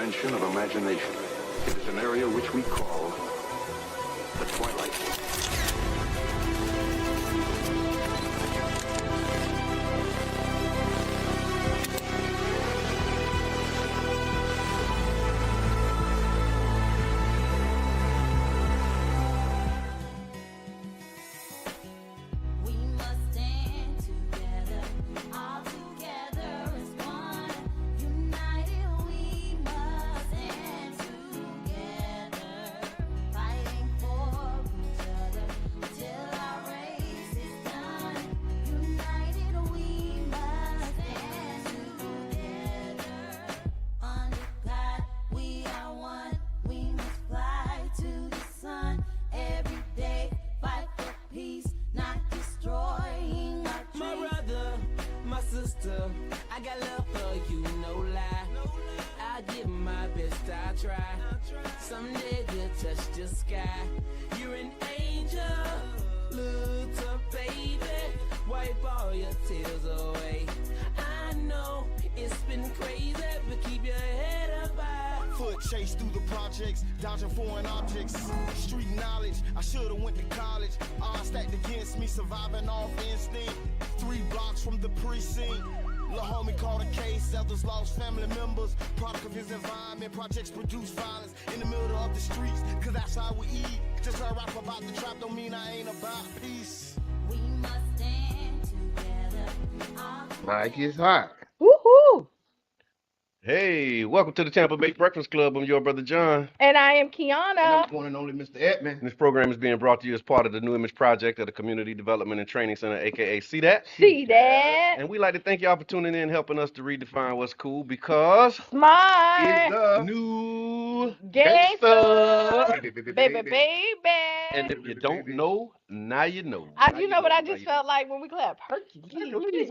dimension of imagination. It is an area which we call the Twilight. I got love for you, no lie. I give my best, I try. Someday you'll touch the sky. You're an angel, look up, baby. Wipe all your tears away. I know it's been crazy, but keep your head up high. Foot chase through the projects, dodging foreign objects. Street knowledge, I should've went to college. Odds stacked against me, surviving off instinct. 3 blocks from the precinct. Lil' homie caught a case, others lost family members. Product of his environment, projects produce violence in the middle of the streets, cause that's how we eat. Just heard rap about the trap, don't mean I ain't about peace. We must stand together. Mike is hot. Woohoo! Hey, welcome to the Tampa Bay Breakfast Club. I'm your brother John. And I am And Qiana. I'm the one and only Mr. Edmond. This program is being brought to you as part of the New Image Project of the Community Development and Training Center, aka See That? See that? And we like to thank y'all for tuning in, helping us to redefine what's cool, because Smart. it's the new Gangsta. gangsta. Baby. And if you don't know, now you know. You know what I just felt like when we clapped? Hercules.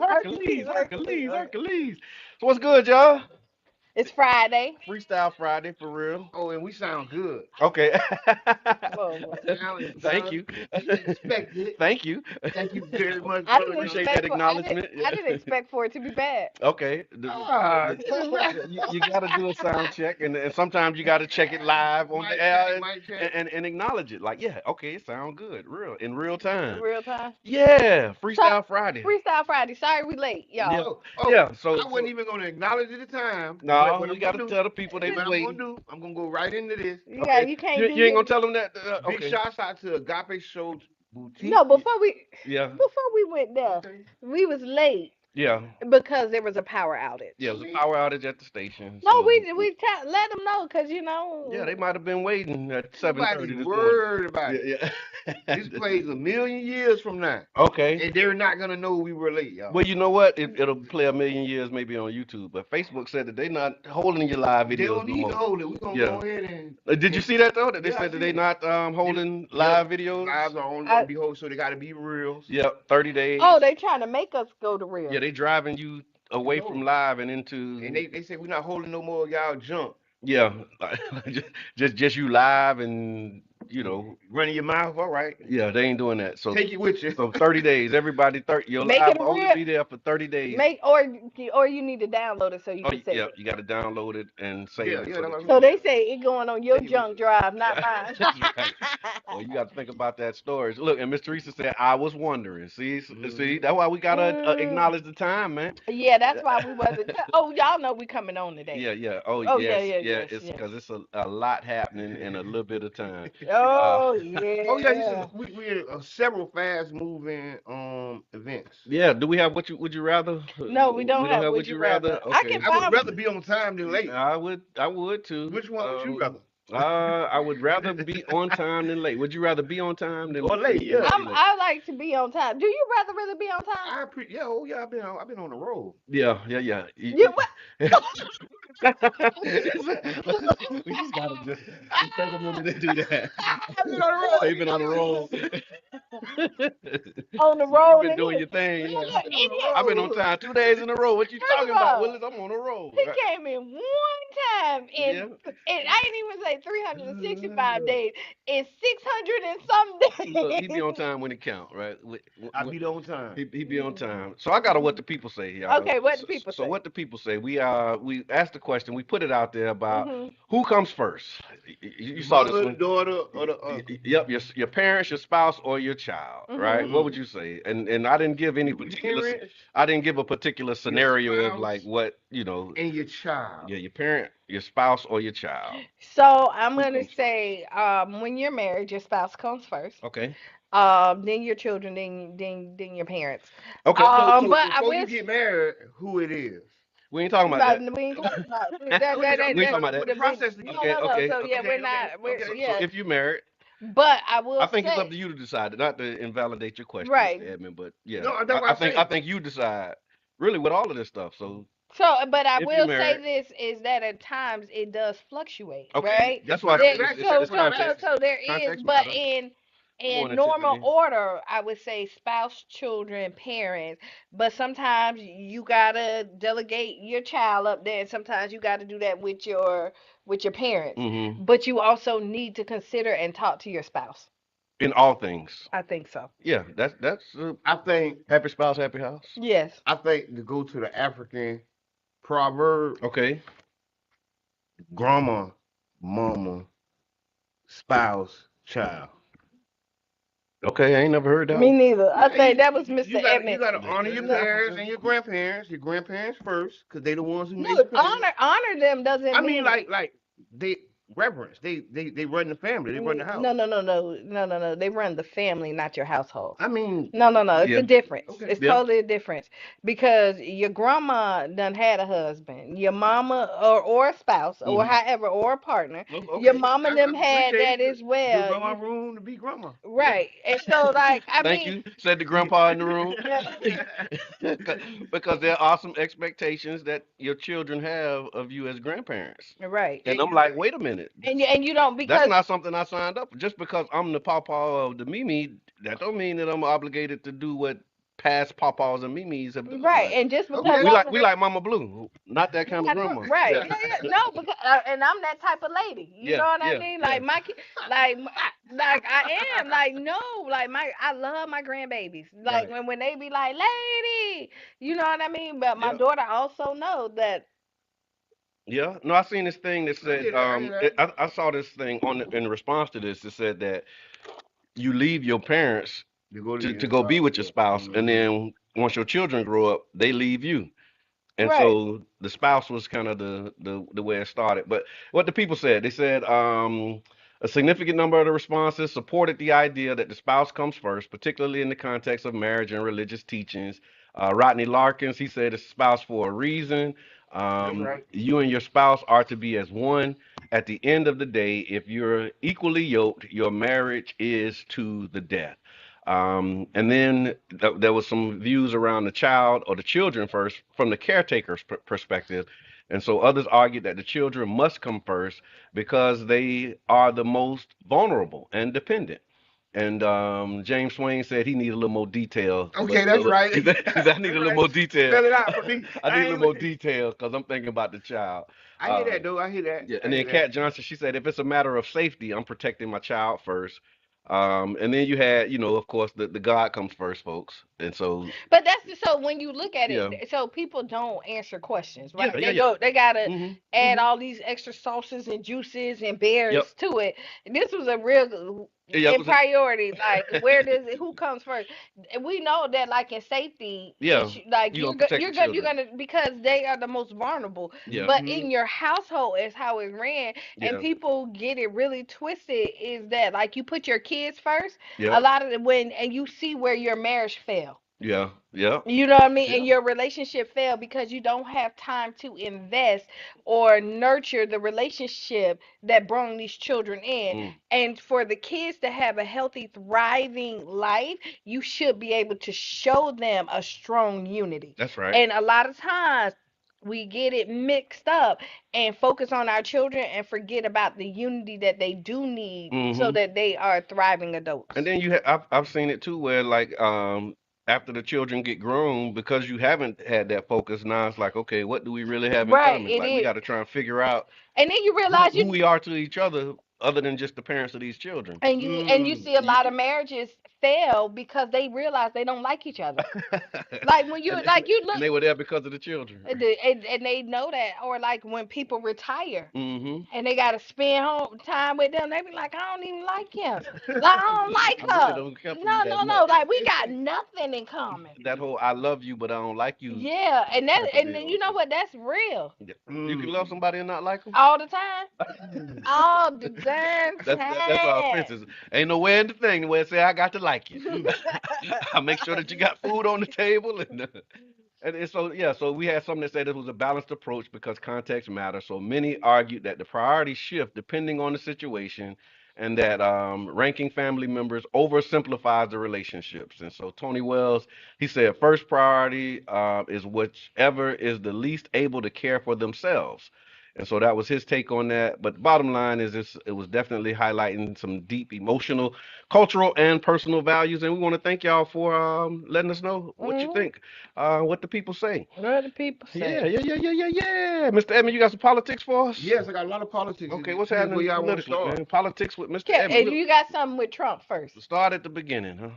So what's good, y'all? It's Friday. Freestyle Friday, for real. Oh, and we sound good. Okay. Sound- Thank you. Expected. Thank you. Thank you very much. I didn't Appreciate expect that for- acknowledgement. I didn't expect for it to be bad. Okay. You got to do a sound check, and sometimes you got to check it live on the air and acknowledge it. Like, yeah, okay, it sounds good, in real time. Real time. Yeah, Freestyle Friday. Freestyle Friday. Sorry we late, y'all. Yeah, so I wasn't even going to acknowledge at the time. no, What we I'm got to gonna tell the people they do- what was I'm waiting. going to do, I'm going to go right into this. You can't do You ain't gonna this. tell them that. Big Okay. shouts out to Agape Show Boutique. No, before we Yeah, went there, we was late yeah, because there was a power outage. yeah. It was a power outage at the station. No, so- let them know, cause you know. Yeah, they might have been waiting at 7:30 Nobody's this morning. worried about it. Yeah. This plays a million years from now. Okay. And they're not going to know we were late, y'all. Well, you know what? It'll play a million years maybe on YouTube, but Facebook said that they're not holding your live They videos don't no need more. to hold it. We're going to Yeah. go ahead and... Did you see that though? That they Yeah, I said that seen they're it. not holding live videos. Lives are only going to be hosted, so they got to be real. Yep, 30 days. Oh, they trying to make us go to real. Yeah, they driving you away from live and into. And they say we're not holding no more of y'all junk. Yeah, just you live and Running your mouth, all right. yeah, they ain't doing that. So Take it with you. so 30 days. Everybody, your Make live it will only real. be there for 30 days. Or you need to download it so you Oh, can save yeah, it. you got to download it and save Yeah, it. yeah, so that's that what you- So they say it going on your junk drive, not mine. That's right. Well, you got to think about that storage. Look, and Miss Teresa said, I was wondering. See, that's why we got to acknowledge the time, man. Yeah, that's why we wasn't. Oh, y'all know we coming on today. Yeah. Oh, yes, yeah, It's yes. because it's a lot happening in a little bit of time. Oh, yeah. Oh yeah, we had several fast moving events. Yeah. Do we have would you rather? No, we don't have would you rather? I Okay. can I would rather be on time than late. I would too. Which one would you rather? I would rather be on time than late. Would you rather be on time than Or late, yeah. I like to be on time. Do you rather really be on time? I've been on the road. Yeah. You what? We just gotta just take a minute to do that. They've been on the road. On the road. You've been doing your thing. Yeah. I've been on time 2 days in a row. What you talking about, Willis? I'm on the road. He came in one have in, Yeah. I didn't even say 365 days. It's 600 and some So he be days. on time when it count, right? I be on time. He be on time. So I got a what the people say, y'all. Okay, what do people So say? what the people say? We asked the question. We put it out there about Hmm. who comes first. You The saw this mother, the one. daughter, or the uncle. Yep, your parents, your spouse, or your child, right? What would you say? And I didn't give any Your particular. parents, I didn't give a particular your scenario of like spouse, what and your child. Yeah, your parent, your spouse, or your child. So I'm Who gonna comes first? say, when you're married, your spouse comes first. Okay. Then your children, then your parents. Okay. So But I before you wish, get married, who it is? We ain't talking about like, that. we ain't talking about I'm just, I'm We ain't just talking trying about to that. put the process no, together. Okay. no, no. Okay. So yeah, Okay. we're Okay, not. We're okay. So yeah. if you married, But I I will think it's up say, to you to decide, not to invalidate your question, right. Mr. Edmond. But yeah, No, that's what I I say. think you decide really with all of this stuff. So So, but I if you will say married, this is that at times it does fluctuate, okay, right? that's why There, Exactly. That's so, what I'm so, asking. context. so there is, Context but matter more in than normal typically. order, I would say spouse, children, parents. But sometimes you gotta delegate your child up there, and sometimes you gotta do that with your parents. Hmm. But you also need to consider and talk to your spouse. In all things. I think so. Yeah, that's I think, happy spouse, happy house. Yes. I think to go to the African proverb, Okay. grandma, mama, spouse, child. Okay, I ain't never heard that Me one. neither. I Yeah, think that was Mr. you Edmond. gotta honor your That's parents African. and your grandparents first, cause they the ones who No, made you family. honor them doesn't I mean, mean. like they reverence. They run the family. They run the house. No, no, no, no, no, no, no. They run the family, not your household. I mean, No, no, no. It's Yeah. a difference. okay. It's Yeah. totally a difference because your grandma done had a husband, your mama or a spouse or Hmm. however or a partner. Your Okay, mama I them had appreciate that it. as Give well. grandma room to be grandma. Yeah. Right. And so like I Thank mean, you, said the grandpa in the room. yeah, Because there are some expectations that your children have of you as grandparents. right. And I'm like, wait a minute. And you don't That's because not something I signed up for. Just because I'm the pawpaw of the Mimi, that don't mean that I'm obligated to do what past pawpaws and Mimis have done. right, Like and just because Okay, we like I'm we like Mama Blue, not that kind of grandma. right. Yeah, yeah. No, because and I'm that type of lady. You Yeah, know what I yeah, mean? yeah. Like my kid, like I am. Like no, like I love my grandbabies. Like Right. when they be like, lady, you know what I mean? But my Yeah. daughter also know that. Yeah. No, I seen this thing that I said hear that. I hear that. I saw this thing in response to this. It said that you leave your parents You go to to your go be spouse. with your Yeah. spouse, and Mm-hmm. then once your children grow up, they leave you. And Right. so the spouse was kind of the way it started. But what the people said, they said a significant number of the responses supported the idea that the spouse comes first, particularly in the context of marriage and religious teachings. Rodney Larkins, he said it's a spouse for a reason. That's right. You and your spouse are to be as one. At the end of the day, if you're equally yoked, your marriage is to the death. And then there was some views around the child or the children first from the caretaker's perspective. And so others argued that the children must come first because they are the most vulnerable and dependent. And James Swain said he needed a little more detail, Okay, that's right. he said, I need That's a little right. more detail. Spell it out for me. I need a little ain't. more detail because I'm thinking about the child. I hear that Um, though. I hear that. yeah, I and hear then that. Kat Johnson, she said, if it's a matter of safety, I'm protecting my child first. And then you had, of course, the God comes first, folks. And so, But so when you look at yeah, it, so people don't answer questions, yeah, right? yeah, They yeah. they gotta Hmm. add Hmm. all these extra sauces and juices and Yep. berries to it. This was a real Yeah, it in was a, priority, like who comes first? And we know that like in safety yeah, issue, like you're gonna protect the you're children. gonna because they are the most vulnerable. Yeah, But Mm-hmm. in your household is how it ran, and yeah, people get it really twisted. Is that like you put your kids first? A yep, lot of the when and you see where your marriage fell. yeah, yeah, You know what I mean? yeah. And your relationship failed because you don't have time to invest or nurture the relationship that brought these children in. Mm, And for the kids to have a healthy, thriving life, you should be able to show them a strong unity. that's right. And a lot of times, we get it mixed up and focus on our children and forget about the unity that they do need so Hmm. that they are thriving And adults. then I've seen it too, where like after the children get grown, because you haven't had that focus, now it's like, okay, what do we really have in Right, common? it Like we is. got to try and figure out And then you realize who we are to each other than just the parents of these children. and you see a lot of marriages fail because they realize they don't like each other. Like when you you look and they were there because of the children. and they know that, or like when people retire Mm-hmm. and they gotta spend home time with them, they be like, I don't even like him. Like, I don't like I really her. don't care for you No, that no, no. much. Like we got nothing in common. That whole I love you, but I don't like you. Yeah, and that type of and deal. then you know what? That's real Yeah. You can love somebody and not like them. all the time, all the damn That's our time. offenses. Ain't nowhere in the thing where it say I got to like you. I make sure that you got food on the table and so yeah, so we had something that said it was a balanced approach because context matters. So many argued that the priorities shift depending on the situation, and that ranking family members oversimplifies the relationships. And so Tony Wells, he said, first priority is whichever is the least able to care for themselves. And so that was his take on that. But the bottom line is it was definitely highlighting some deep emotional, cultural, and personal values. And we want to thank y'all for letting us know what you think, what the people say. What do people say? Yeah. Mr. Edmond, you got some politics for us? Yes, I got a lot of politics. Okay, It what's depends happening where y'all want to politically, start. man? Politics with Mr. Okay, and Edmond. you got something with Trump first. Start at the beginning, huh?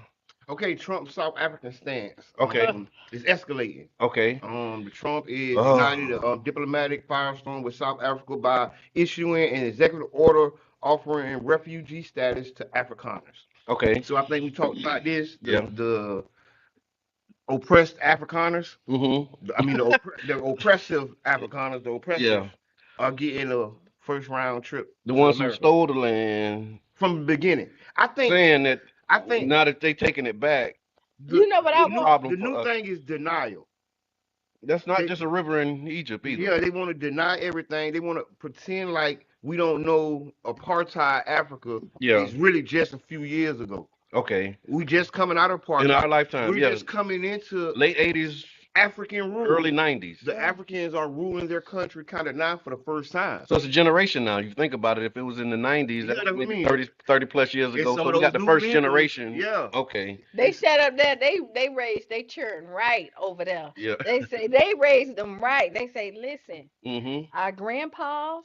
Okay, Trump's South African stance. Okay. Is escalating. Okay. The Trump is Oh. igniting a diplomatic firestorm with South Africa by issuing an executive order offering refugee status to Afrikaners. Okay. So I think we talked about this. Yeah. The oppressed Afrikaners. Mm-hmm. I mean the oppressive Afrikaners. The oppressive are getting a first round trip. The to ones who America. stole the land, From the beginning. I think now that they taking it back, You know what I the want? new thing is denial. that's not just a river in Egypt either. Yeah, they want to deny everything. They want to pretend like we don't know apartheid Africa is really just a few years ago. Okay. We just coming out of apartheid. In our lifetime, We're just coming into late 80s, African rule. early 90s. The Africans are ruling their country kind of now for the first time. So it's a generation now. You think about it. If it was in the 90s, Yeah, that's that's what I maybe mean. 30 plus years ago. some So of we got those the new first members, generation. yeah. Okay. They set up that they raised they children right over there. Yeah. They say they raised them right. They say, listen, Mm-hmm. our grandpas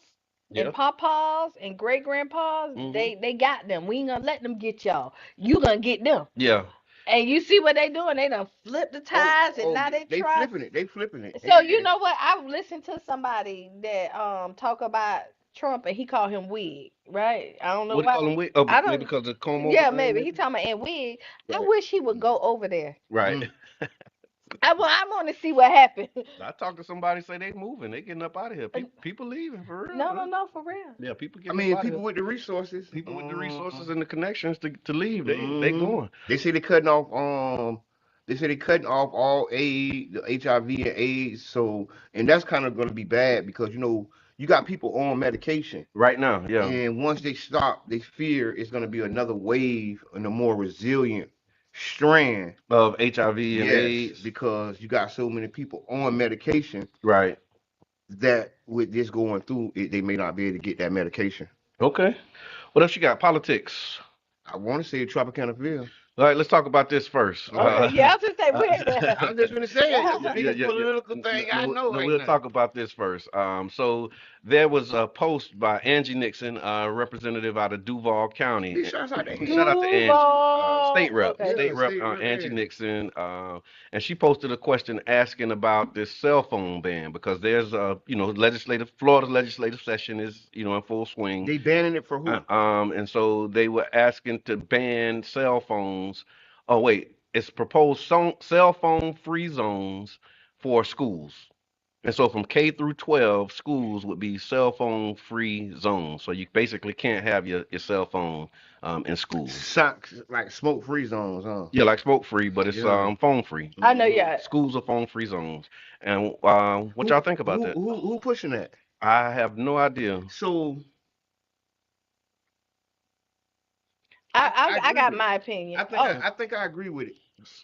Yeah. and papas and great grandpas, Mhm. they got them. We ain't gonna let them get y'all. You gonna get them. Yeah. And you see what they doing? They done flip the ties and now they try. They flipping it. So you know what? I listened to somebody that talk about Trump and he called him wig, right? I don't know What do you why. call them with? Oh, I don't- maybe because of comb over. Yeah, maybe he talking about and wig. I Right. wish he would go over there. Right. I want to see what happened. I talked to somebody say they moving, they getting up out of here. People leaving for real. No, for real. Yeah, people I getting mean, up out people of here. with the resources. People with the resources and the connections to leave, they going. They say they cutting off all aid, the HIV and AIDS. So, and that's kind of going to be bad because you got people on medication Right now, yeah. and once they stop, they fear it's going to be another wave and a more resilient strand Of HIV and AIDS. because you got so many people on medication Right. that with this going through it, they may not be able to get that medication. Okay. What else you got? Politics. I want to say Tropicana. All right, let's talk about this first. Okay, yeah, I was just say wait. I'm just gonna say it's the biggest Yeah. political thing I know right We'll now. talk about this first. So there was a post by Angie Nixon, representative out of Duval County. Big shouts out to Angie. Shout out to Angie, Duval. state rep, Okay. state rep, State rep, Angie yeah. Nixon, and she posted a question asking about this cell phone ban because there's Florida legislative session is in full swing. They banning it for who? And so they were asking to ban cell phones. Oh wait, it's proposed cell phone free zones for schools. And so from K through 12, schools would be cell phone free zones. So you basically can't have your cell phone in schools. Like smoke free zones, huh? Yeah, like smoke free, but it's Yeah. phone free. I know, yeah. Schools are phone free zones. And what y'all think about that? Who pushing that? I have no idea. So I agree got with my opinion. I think I agree with it.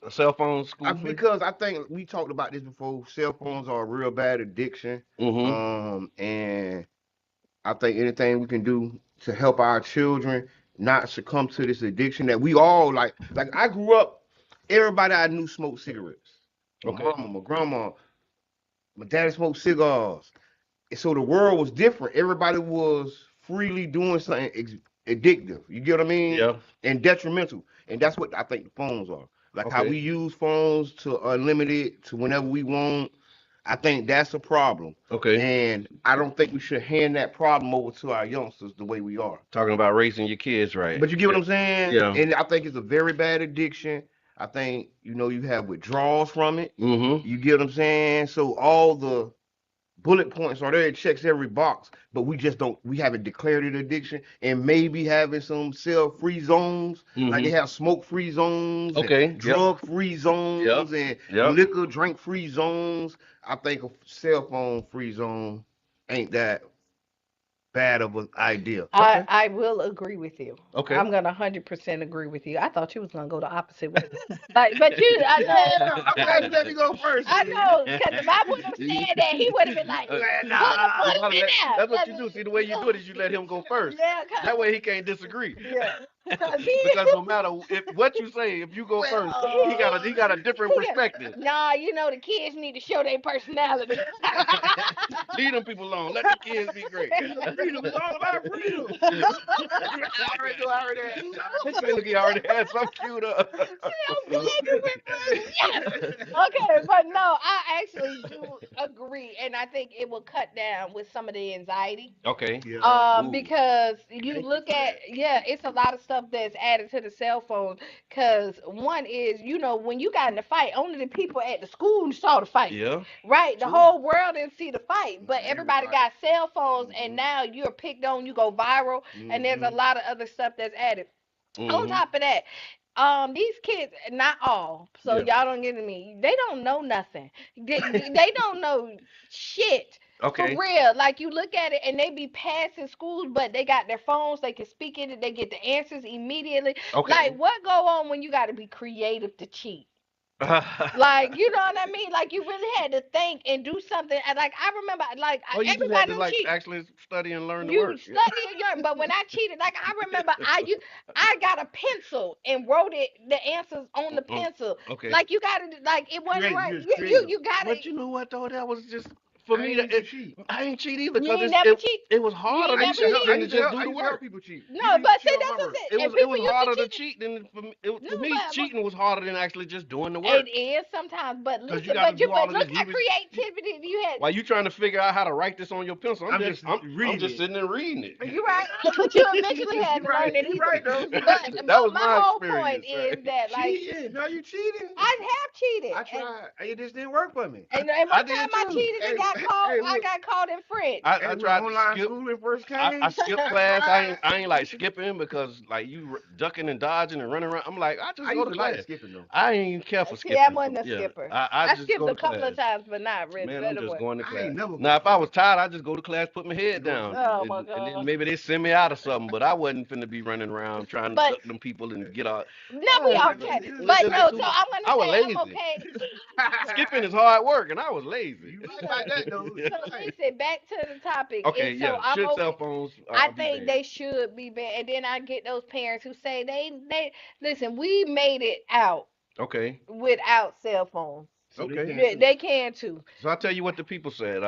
Cell phone school free? Because I think we talked about this before. Cell phones are a real bad addiction. Mm-hmm. And I think anything we can do to help our children not succumb to this addiction that we all like I grew up, everybody I knew smoked cigarettes. My Okay. mama, my grandma, my daddy smoked cigars. So the world was different. Everybody was freely doing something addictive. You get what I mean? Yeah. And detrimental. And that's what I think the phones are. Like how we Okay. use phones to unlimited to whenever we want. I think that's a problem. Okay. And I don't think we should hand that problem over to our youngsters the way we are. Talking about raising your kids right. But you get what I'm saying? Yeah. And I think it's a very bad addiction. I think, you have withdrawals from it. Mm-hmm. You get what I'm saying? So all the bullet points are there. It checks every box, but we haven't declared it addiction, and maybe having some cell-free zones, like they have smoke-free zones, Okay. and drug-free zones, and liquor drink-free zones. I think a cell phone-free zone ain't that bad of an idea. I will agree with you. Okay. I'm gonna 100% agree with you. I thought you was gonna go the opposite way. But I know. I'm glad you let me go first. I know, because if I would have said that, he would have been like, put him in there. That's what you do. See, the way you do it is you let him go first. Yeah, That way he can't disagree. yeah. Because no matter what you say, if you go first, he got a different perspective. Nah, the kids need to show their personality. Leave them people alone. Let the kids be great. Freedom is all about freedom. Look, he already had some queued up. Okay, but no, I actually do agree, and I think it will cut down with some of the anxiety. Okay. Because you look at, it's a lot of stuff that's added to the cell phone. Because one is, when you got in the fight, only the people at the school saw the fight. Yeah. Right? The whole world didn't see the fight, but everybody got cell phones, and now you're picked on, you go viral, and there's a lot of other stuff that's added. On top of that, these kids, not all, so y'all don't get to me. They don't know nothing. They don't know shit. Okay. For real. Like, you look at it and they be passing schools, but they got their phones, they can speak in it, they get the answers immediately. Okay. Like, what go on when you got to be creative to cheat? Like, you know what I mean? Like, you really had to think and do something. And like, I remember, like, you just everybody had to, don't like, cheat. actually study and learn the You work. study and learn, but when I cheated, like, I remember I got a pencil and wrote the answers on the pencil. Okay. Like, you got to, like, it wasn't right. You got to. But you know what, though? That was just, for me, I ain't cheat either. You Because ain't never cheat? it was harder to cheat than to just do the work. People cheat. No, but see, that's what It was harder to cheat than for me. Cheating was harder than actually just doing the work. It is sometimes, but listen, you gotta do all look of this. at creativity you had. While you trying to figure out how to write this on your pencil, I'm just sitting and reading it. You right, but you eventually had to learn it. You right, though. That was my my whole experience, point right? is that, like, Cheating? No, you cheating? I have cheated. I tried. It just didn't work for me. And I one did time I too. cheated and got caught. I got caught in French. I tried to online skip. school when first came. I skipped class. I ain't like skipping because like you ducking and dodging and running around. I'm like, I just go to class. Like skipping though. I ain't care for skipping. I wasn't a skipper. I just skipped go to a couple class. of times, but not really. Man, I'm just going to I class. ain't never Now, if I was tired, I'd just go to class, put my head down. Oh, my And God. then maybe they send me out or something, but I wasn't finna be running around trying to duck them people and get out. No, we okay. But no, so I'm I gonna was say lazy. I'm okay. Skipping is hard work, and I was lazy. You right about that though. So listen, back to the topic. Okay, And so yeah. I'm Should okay. cell phones? I be think banned? they should be banned. And then I get those parents who say they listen, we made it out Okay. without cell phones. Okay. They can too. So I'll tell you what the people said.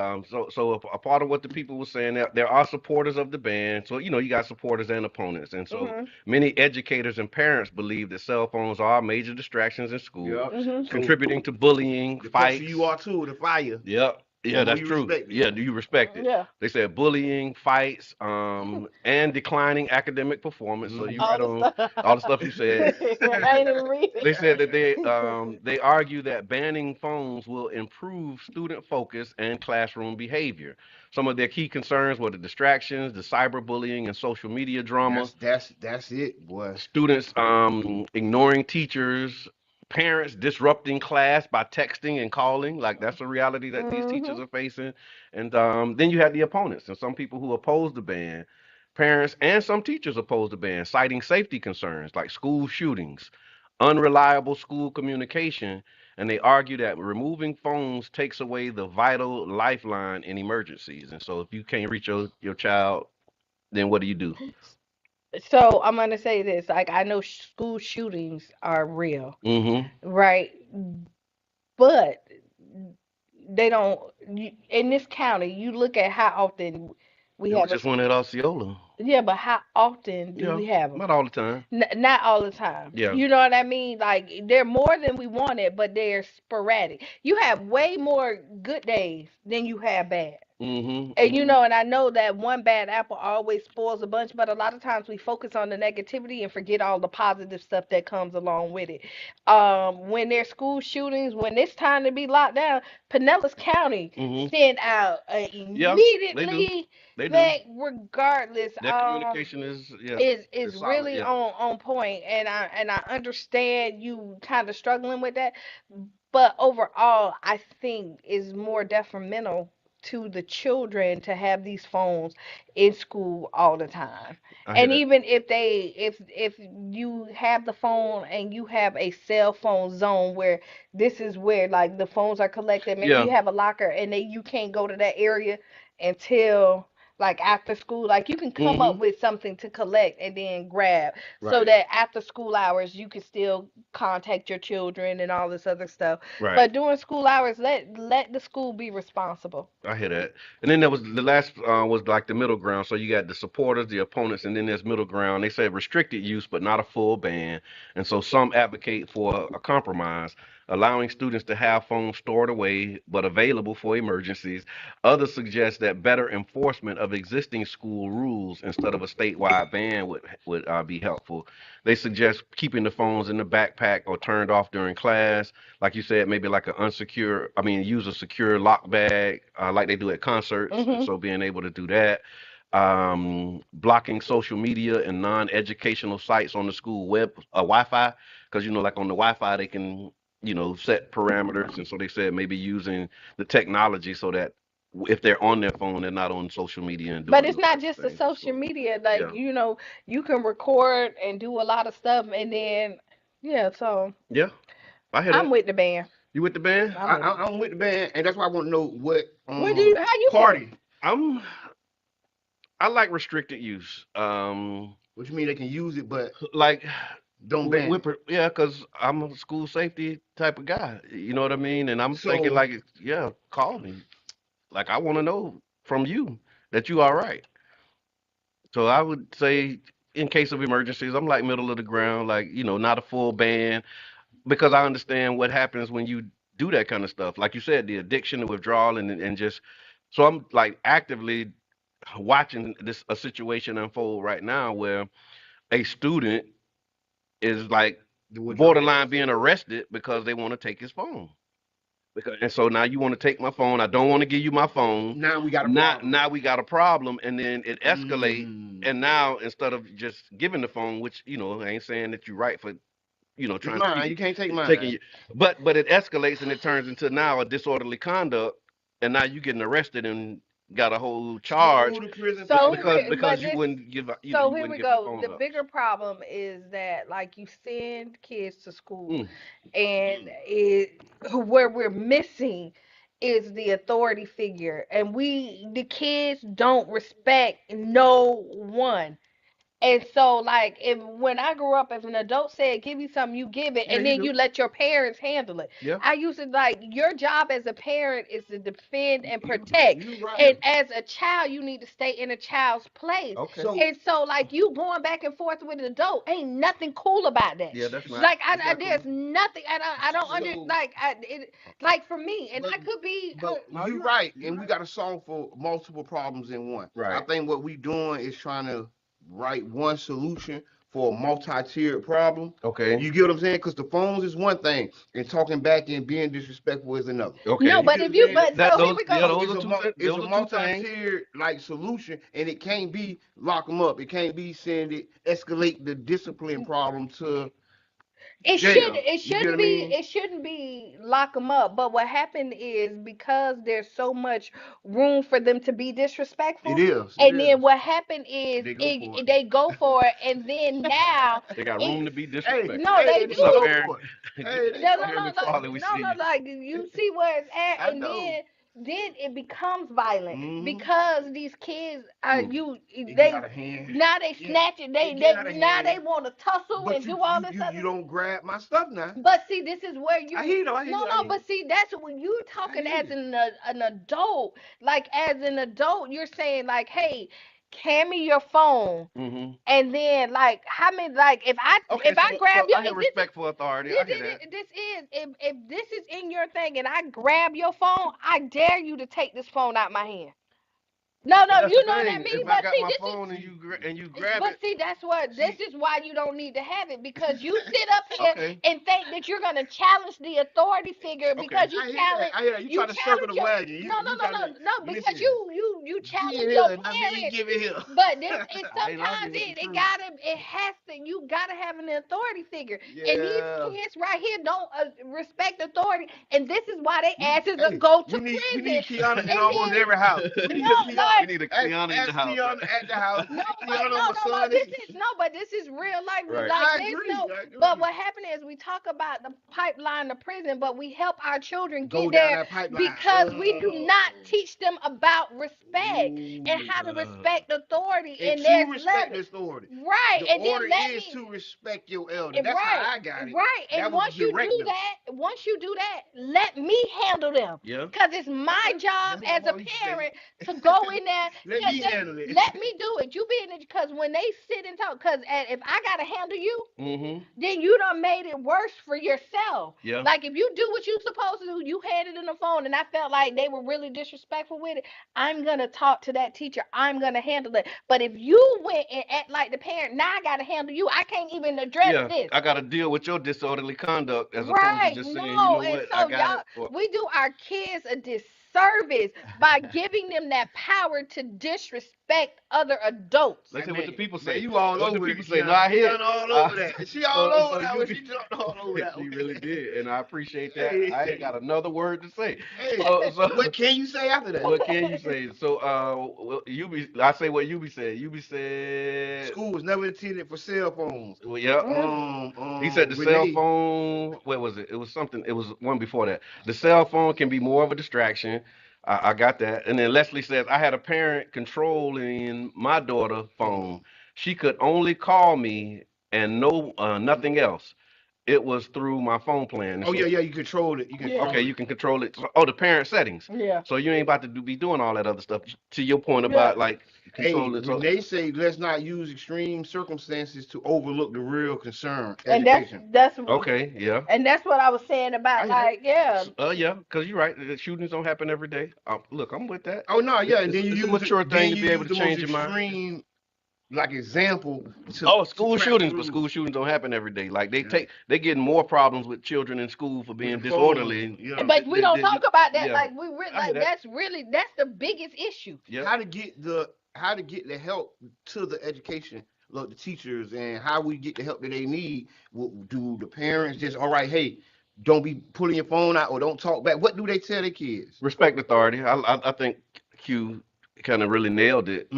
So a part of what the people were saying, there are supporters of the ban. So you got supporters and opponents, and so many educators and parents believe that cell phones are major distractions in school, contributing to bullying, fights. You are too. The fire. Yep. Yeah, that's you true. respect it. Yeah, do you respect it? Yeah. They said bullying, fights, and declining academic performance. So you right on all the stuff you said. I ain't even read it. They said that they argue that banning phones will improve student focus and classroom behavior. Some of their key concerns were the distractions, the cyberbullying, and social media drama. That's it, boy. Students ignoring teachers, parents disrupting class by texting and calling. Like, that's a reality that these teachers are facing. And then you had the opponents and some people who oppose the ban. Parents and some teachers oppose the ban, citing safety concerns like school shootings, unreliable school communication, and they argue that removing phones takes away the vital lifeline in emergencies. And so if you can't reach your child, then what do you do? So I'm gonna say this, like, I know school shootings are real, Mm-hmm. right? But they don't. In this county, you look at how often we It was have a just one at Osceola. yeah, but how often do Yeah, we have them? not all the time. Not all the time. Yeah. You know what I mean? Like they're more than we wanted, but they're sporadic. You have way more good days than you have bad. And and I know that one bad apple always spoils a bunch, but a lot of times we focus on the negativity and forget all the positive stuff that comes along with it. When there's school shootings, when it's time to be locked down, Pinellas County send out Yeah, they do. immediately They do. back regardless. Their communication is Is it's solid. really Yeah. on point, and I understand you kind of struggling with that, but overall I think is more detrimental to the children to have these phones in school all the time. I hear And that. even if you have the phone and you have a cell phone zone where this is where like the phones are collected, maybe Yeah. you have a locker and you can't go to that area until like after school, like you can come up with something to collect and then grab so Right. that after school hours you can still contact your children and all this other stuff. Right. But during school hours, let the school be responsible. I hear that. And then there was the last was like the middle ground. So you got the supporters, the opponents, and then there's middle ground. They said restricted use, but not a full ban. And so some advocate for a compromise, allowing students to have phones stored away but available for emergencies. Others suggest that better enforcement of existing school rules instead of a statewide ban would be helpful. They suggest keeping the phones in the backpack or turned off during class. Like you said, maybe like an use a secure lock bag, like they do at concerts. So being able to do that. Blocking social media and non-educational sites on the school Wi-Fi, because like on the Wi-Fi they can set parameters, and so they said maybe using the technology so that if they're on their phone, they're not on social media and doing. But it's those not types of just the things. social So, media. Like, yeah. You can record and do a lot of stuff, and then yeah. So Yeah, I hear I'm that. with the band. You with the band? I'm with the band, and that's why I want to know what What do you? How you party. I like restricted use. Which mean they can use it, but Like don't ban. yeah, because I'm a school safety type of guy. You know what I mean? And I'm So- thinking like, yeah, call me. Like I want to know from you that you all right. So I would say in case of emergencies, I'm like middle of the ground, like, not a full ban, because I understand what happens when you do that kind of stuff. Like you said, the addiction, the withdrawal, and just so I'm like actively watching a situation unfold right now where a student is like borderline being arrested because they want to take his phone. And so now you want to take my phone. I don't want to give you my phone. Now we got a problem. Now we got a problem, and then it escalates. And now instead of just giving the phone, which I ain't saying that you're right for, trying to keep You can't take mine. taking you, but it escalates and it turns into now a disorderly conduct, and now you getting arrested and got a whole charge So because you wouldn't give. So you here wouldn't we give go. phone The up. bigger problem is that like you send kids to school, and where we're missing is the authority figure, and the kids don't respect no one. And so, like, when I grew up, if an adult said, "Give you something," you give it, Yeah, and then you let your parents handle it. Yeah. I used to like your job as a parent is to defend and protect, You right. and as a child, you need to stay in a child's place. Okay. And so, like, you going back and forth with an adult, ain't nothing cool about that. Yeah, that's right. Like, there's nothing. I don't understand. Like for me, and I could be. But you're right, and we got to solve for multiple problems in one. Right. I think what we doing is trying to write one solution for a multi-tiered problem. Okay. You get what I'm saying? Because the phones is one thing, and talking back and being disrespectful is another. Okay. No, but if you, but so here we go. It's a multi-tiered like solution, and it can't be lock them up. It can't be send it escalate the discipline problem to. It jail. shouldn't be it shouldn't be lock them up. But what happened is because there's so much room for them to be disrespectful. It is. And then what happened is They go for it, and then now They got room to be disrespectful. no, they do. What's up, Aaron? No, like you see where it's at, and then then it becomes violent Mhm. because these kids are It get out of hand. now they Yeah, snatch it, it get out of now hand. they want to tussle But and you do all you this you, other. you don't grab my stuff now. But see, this is where you I hear you. I hear no you. I no. hear But you. see, that's when you talking hear as you. an adult. Like as an adult, you're saying like, hey, hand me your phone. Mm-hmm. And then like how many like Okay, if I so grab your I hear if this is respect for authority. I hear that. this is if this is in your thing and I grab your phone, I dare you to take this phone out my hand. No, But no, that's you the know what I thing. mean. If I But got see, my this phone is and you grab but it, see, that's what this See, is why you don't need to have it because you sit up here okay, and think that you're gonna challenge the authority figure okay. because you I hear that. challenge I hear that. You try to circle the your wagon. no no You no try no to no because listen. you challenge Get your here. I mean, parents. give it here. But this it I ain't sometimes arguing with the it truth. gotta it has to you gotta have an authority figure and these Yeah. kids right here don't respect authority and this is why they asses Hey, go to we need prison Qiana in and almost then every house. We need no a Qiana. We like need a Qiana in the Ask house. Qiana at the house. no, but Qiana, no, my no, no. son is. But this is real life. Right. Like I there's agree. no. I But agree. what happened is we talk about the pipeline to prison, but we help our children Go get down there that pipeline. because we do not teach them about respect and Ooh. how to respect authority. And And there's to respect levels, the authority. right? The And then order let is me. to respect your elder. That's how Right, I got it. right. That And was directive. once you do that, let me handle them. Yeah. Cause it's my Okay. job That's what as my a mom used to say. parent to go in there. Let Yeah, me just handle it. let me do it. You being because when they sit and talk, cause if I gotta handle you, Mm-hmm. then you done made it worse for yourself. Yeah. Like if you do what you supposed to do, you had it in the phone, and I felt like they were really disrespectful with it. I'm gonna talk to that teacher. I'm gonna handle it. But if you went and act like the parent, now I gotta handle you. I can't even address Yeah. this. I got to deal with your disorderly conduct as opposed to Right. just saying, you No. know And what, I so got y'all it. Or, we do our kids a disservice by giving them that power to disrespect other adults. let's Hey, hear what the man, people man, say. you all What the over people it, say? No, Qiana. I hear it. Qiana all over that. She all over that You one. be, She jumped all over that she one. really did, and I appreciate that. Hey, I ain't got another word to say. hey, So what can you say after that? what can you say? So well, I say what you be said. You be said, School was never intended for cell phones. well, yeah. He said the cell Renee. phone. What was it? It was something. It was one before that. The cell phone can be more of a distraction. I got that. And then Leslie says I had a parent controlling my daughter's phone. She could only call me and no nothing else. It was through my phone plan. And Oh yeah, so yeah, you control it. You Yeah. okay, control it. you can control it. So, oh, the parent settings. Yeah. So you ain't about to be doing all that other stuff. To your point Yeah. about like Hey, controlling. So Renee say let's not use extreme circumstances to overlook the real concern, And education. okay, yeah. and that's what I was saying about I hear that. like yeah. Yeah, because you're right. The shootings don't happen every day. Look, I'm with that. Oh no, yeah, and then you It's a use mature thing to you be able use to the most change your mind. extreme like example Oh, to school crack the shootings, but rules. school shootings don't happen every day. Like Yeah. they getting more problems with children in school for With being the phone, disorderly. yeah. But we don't talk about that. Yeah, Like we really I hear like that. that's the biggest issue. Yeah, How to get the help to the education, look, the teachers, and how we get the help that they need. Do the parents just all right? Hey, don't be pulling your phone out or don't talk back. What do they tell their kids? respect authority. I think Q kind of really nailed it.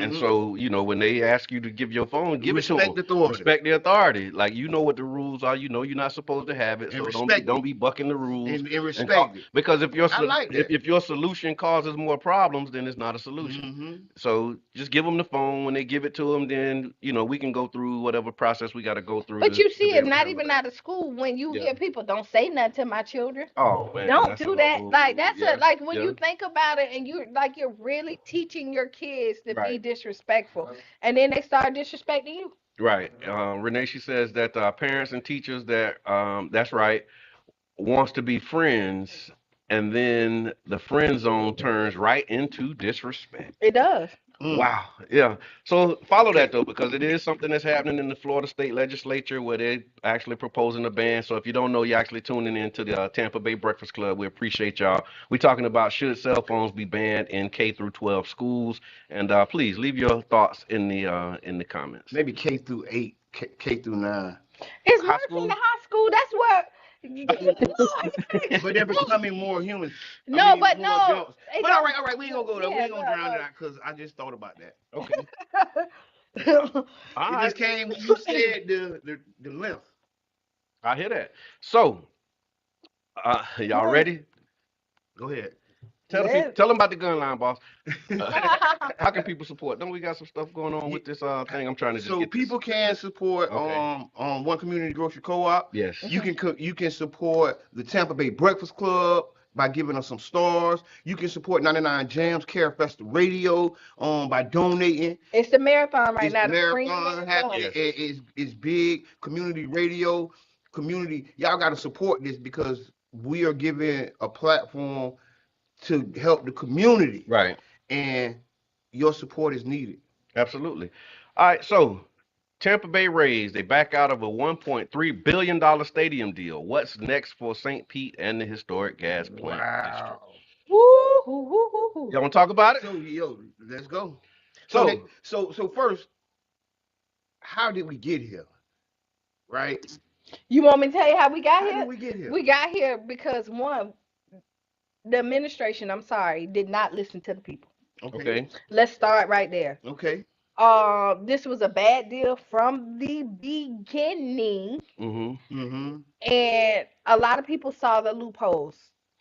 And so when they ask you to give your phone, give it to Respect them. authority Respect the authority. Like you know what the rules are. You know you're not supposed to have it. and So respect don't it be bucking the rules. and And respect it. because I like that. if your solution causes more problems, then it's not a solution. hmm So just give them the phone. When they give it to them, then we can go through whatever process we got to go through But to you be see, it's able to not handle even that. out of school when you Yeah. hear people don't say nothing to my children. Oh man, Don't that's a do that. whole Like that's yeah, like when yeah, you think about it and you're really teaching your kids to be right. disrespectful. And then they start disrespecting you. Right. Renee, she says that parents and teachers that's right, wants to be friends, and then the friend zone turns right into disrespect. It does. Wow. Yeah. So follow Okay. that though, because it is something that's happening in the Florida State Legislature where they're actually proposing a ban. So if you don't know, you're actually tuning into the Tampa Bay Breakfast Club. We appreciate y'all. We're talking about should cell phones be banned in K through 12 schools, and please leave your thoughts in the comments. Maybe K through 8, K through 9. It's High worse in the school. high school. That's where But they're becoming more human. no, but more no. adults. It But all don't- right, we ain't gonna go there. We Yeah, ain't gonna no, drown no. it out because I just thought about that. Okay. It All just right. came when you said the length. I hear that. So, y'all ready? Go ahead. Tell the Yes. people, tell them about the gun line, boss. How can people support? Don't we got some stuff going on with this thing? I'm trying to just So get people can support Okay. One Community Grocery Co-op. Yes. You can support the Tampa Bay Breakfast Club by giving us some stars. You can support 99 Jams Care Festival Radio by donating. It's the marathon right It's now. the The spring marathon marathon. happening. It's big. Community radio, community. Y'all got to support this because we are giving a platform to help the community, Right. and your support is needed. Absolutely. All right. So Tampa Bay Rays, they back out of a $1.3 billion stadium deal. What's next for St. Pete and the historic gas plant district? Woo, hoo, hoo, hoo, hoo. Y'all want to talk about it? So let's go. So, So first, how did we get here? Right? You want me to tell you how we got How here? did we get here? We got here because one, the administration, I'm sorry, did not listen to the people. okay. Let's start right there. Okay. This was a bad deal from the beginning, Mm-hmm. Mm-hmm. and a lot of people saw the loopholes.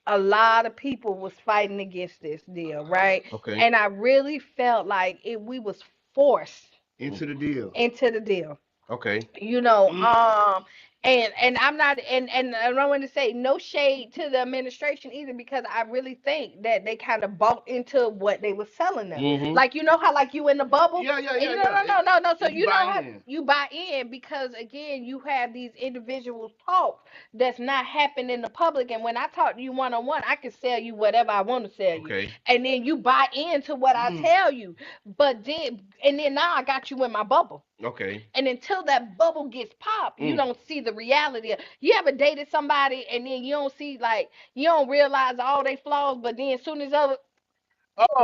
A lot of people was fighting against this deal, right? Okay. And I really felt like we was forced Into the deal. into the deal. Okay. You know, and I'm not, and I don't want to say no shade to the administration either, because I really think that they kind of bought into what they were selling them. Mhm. Like, you know how like you in the bubble. Yeah. No. So You you know buy how in. you buy in, because again you have these individual talks that's not happening in the public. And when I talk to you one on one, I can sell you whatever I want to sell you, Okay. and then you buy into what I tell you. But then now I got you in my bubble. Okay. And until that bubble gets popped, you don't see the reality. You ever dated somebody and then you don't see, like, you don't realize all they flaws, but then as soon as other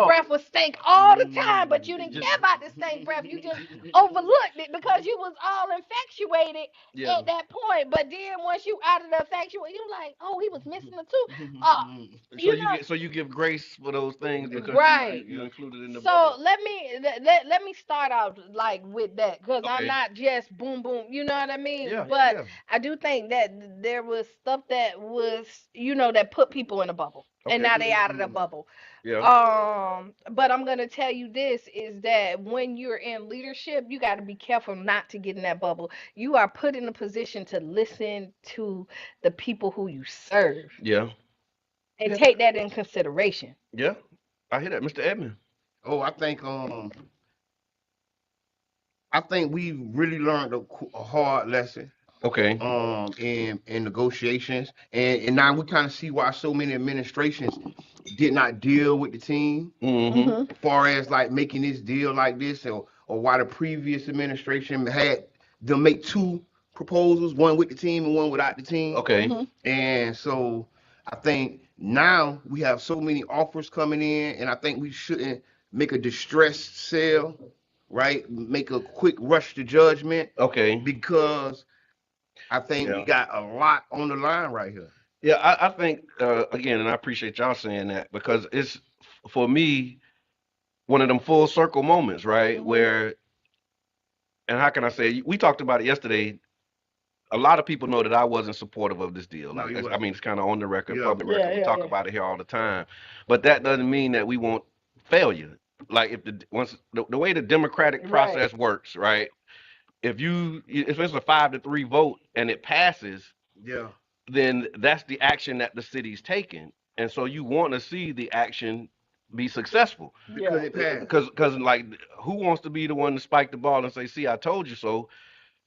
breath was stink all the time, but you didn't care about the stink breath. You just overlooked it because you was all infatuated Yeah. at that point. But then once you out of the infatuation, you like, oh, he was missing the two. So you give grace for those things because Right. you included in the So bubble. let me start out like with that, because I'm Okay. not just boom boom, you know what I mean? Yeah, But yeah. I do think that there was stuff that was, that put people in a bubble, and Okay. now they out of the bubble. Yeah. But I'm gonna tell you this is that when you're in leadership, you got to be careful not to get in that bubble. You are put in a position to listen to the people who you serve Yeah. and take that in consideration. Yeah. I hear that, Mr. Edmond. Oh, I think we really learned a hard lesson Okay. in negotiations, and now we kind of see why so many administrations did not deal with the team Mm-hmm. as far as like making this deal like this, or why the previous administration had them make two proposals, one with the team and one without the team. Okay. And so I think now we have so many offers coming in, and I think we shouldn't make a distressed sale, right? Make a quick rush to judgment, Okay. because I think we got a lot on the line right here. Yeah, I think again, and I appreciate y'all saying that, because it's, for me, one of them full circle moments, right? Where, and how can I say, we talked about it yesterday. A lot of people know that I wasn't supportive of this deal. No, Like, you I wasn't. mean, it's kind of on the record, Yeah. public record. We talk about it here all the time, but that doesn't mean that we want failure. Like, if the way the democratic process works, right? If it's a 5-3 vote and it passes, Yeah. then that's the action that the city's taking, and so you want to see the action be successful. Because it passed. Because like, who wants to be the one to spike the ball and say, "See, I told you so"?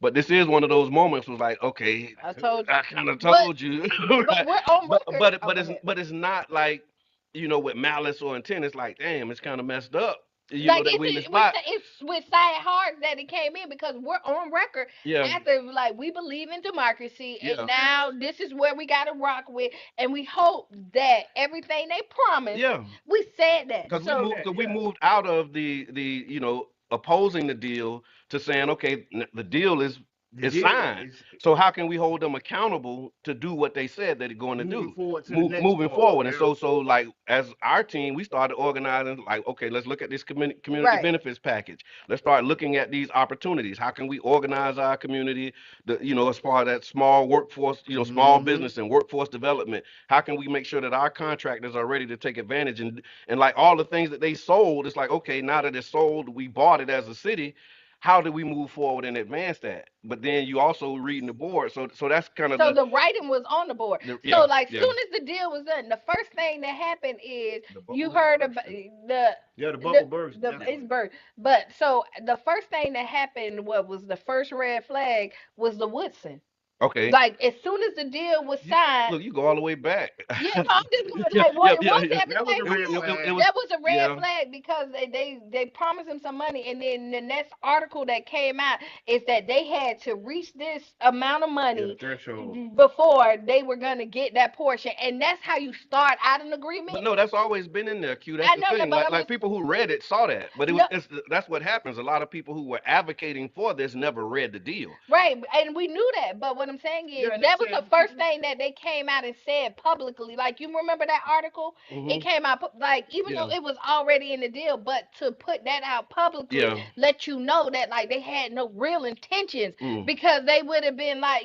But this is one of those moments was like, okay, I told you. I kind of told you. But we're on record. But it's not like, with malice or intent. It's like, damn, it's kind of messed up. Like, That we in the spot. it's with sad hearts that it came in, because we're on record after, like, we believe in democracy, and now this is where we got to rock with, and we hope that everything they promised, we said that. Because we moved out of the opposing the deal to saying, okay, the deal is It's Yeah, signed. So how can we hold them accountable to do what they said that they're going to moving do? forward to the next Moving part. forward. And Yeah. so like as our team, we started organizing like, okay, let's look at this community Right. benefits package. Let's start looking at these opportunities. How can we organize our community, as far as that small workforce, small business and workforce development? How can we make sure that our contractors are ready to take advantage and like all the things that they sold, it's like, okay, now that it's sold, we bought it as a city. How do we move forward and advance that? But then you also reading the board, so that's kind of So the writing was on the board. So like soon as the deal was done, the first thing that happened is you heard about the bubble burst. It's burst. But so the first thing that happened, what was the first red flag, was the Woodson. Okay. Like as soon as the deal was signed. Look, you go all the way back. Yeah, I'm just going like That was a red flag because they promised him some money, and then the next article that came out is that they had to reach this amount of money before they were gonna get that portion, and that's how you start out an agreement. But no, that's always been in there, Q. That's the thing. Like people who read it saw that, but that's what happens. A lot of people who were advocating for this never read the deal. Right, and we knew that, but what I'm saying is that was the first thing that they came out and said publicly. Like, you remember that article? It came out, like, even though it was already in the deal, but to put that out publicly, let you know that, like, they had no real intentions, because they would have been like,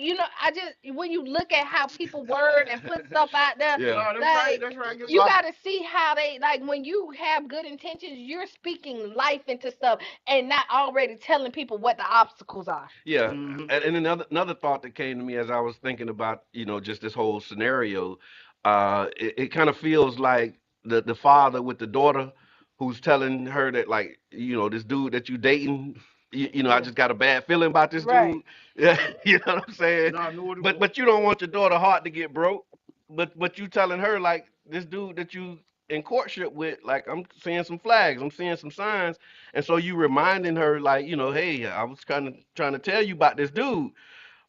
when you look at how people word and put stuff out there, that's right. You got to see how they, like, when you have good intentions, you're speaking life into stuff and not already telling people what the obstacles are. Yeah, and another thought that came to me as I was thinking about, just this whole scenario, it kind of feels like the father with the daughter who's telling her that, like, this dude that you dating, I just got a bad feeling about this dude. Yeah, you know what I'm saying? But you don't want your daughter heart to get broke. But you telling her, like, this dude that you in courtship with, like, I'm seeing some flags, I'm seeing some signs, and so you reminding her, like, hey, I was kind of trying to tell you about this dude,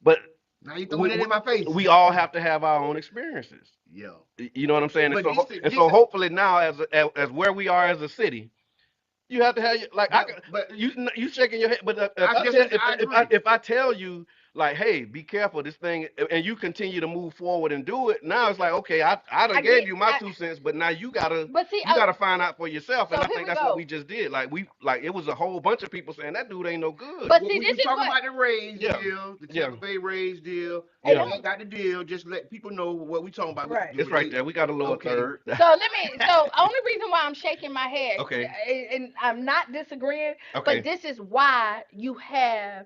but now you throwing it in my face. We all have to have our own experiences. Yeah. You know what I'm saying? And so hopefully now, as where we are as a city, you have to have, like, you shaking your head. But if I tell you, like, hey, be careful, this thing, and you continue to move forward and do it, now it's like, okay, I done gave you my 2 cents, but now you gotta find out for yourself. And I think that's what we just did. Like, it was a whole bunch of people saying that dude ain't no good. But see, this is talking about the raise deal, the Tampa Bay raise deal. And I got the deal. Just let people know what we talking about. Right. It's right there. We got a little third. So only reason why I'm shaking my head, and I'm not disagreeing, but this is why you have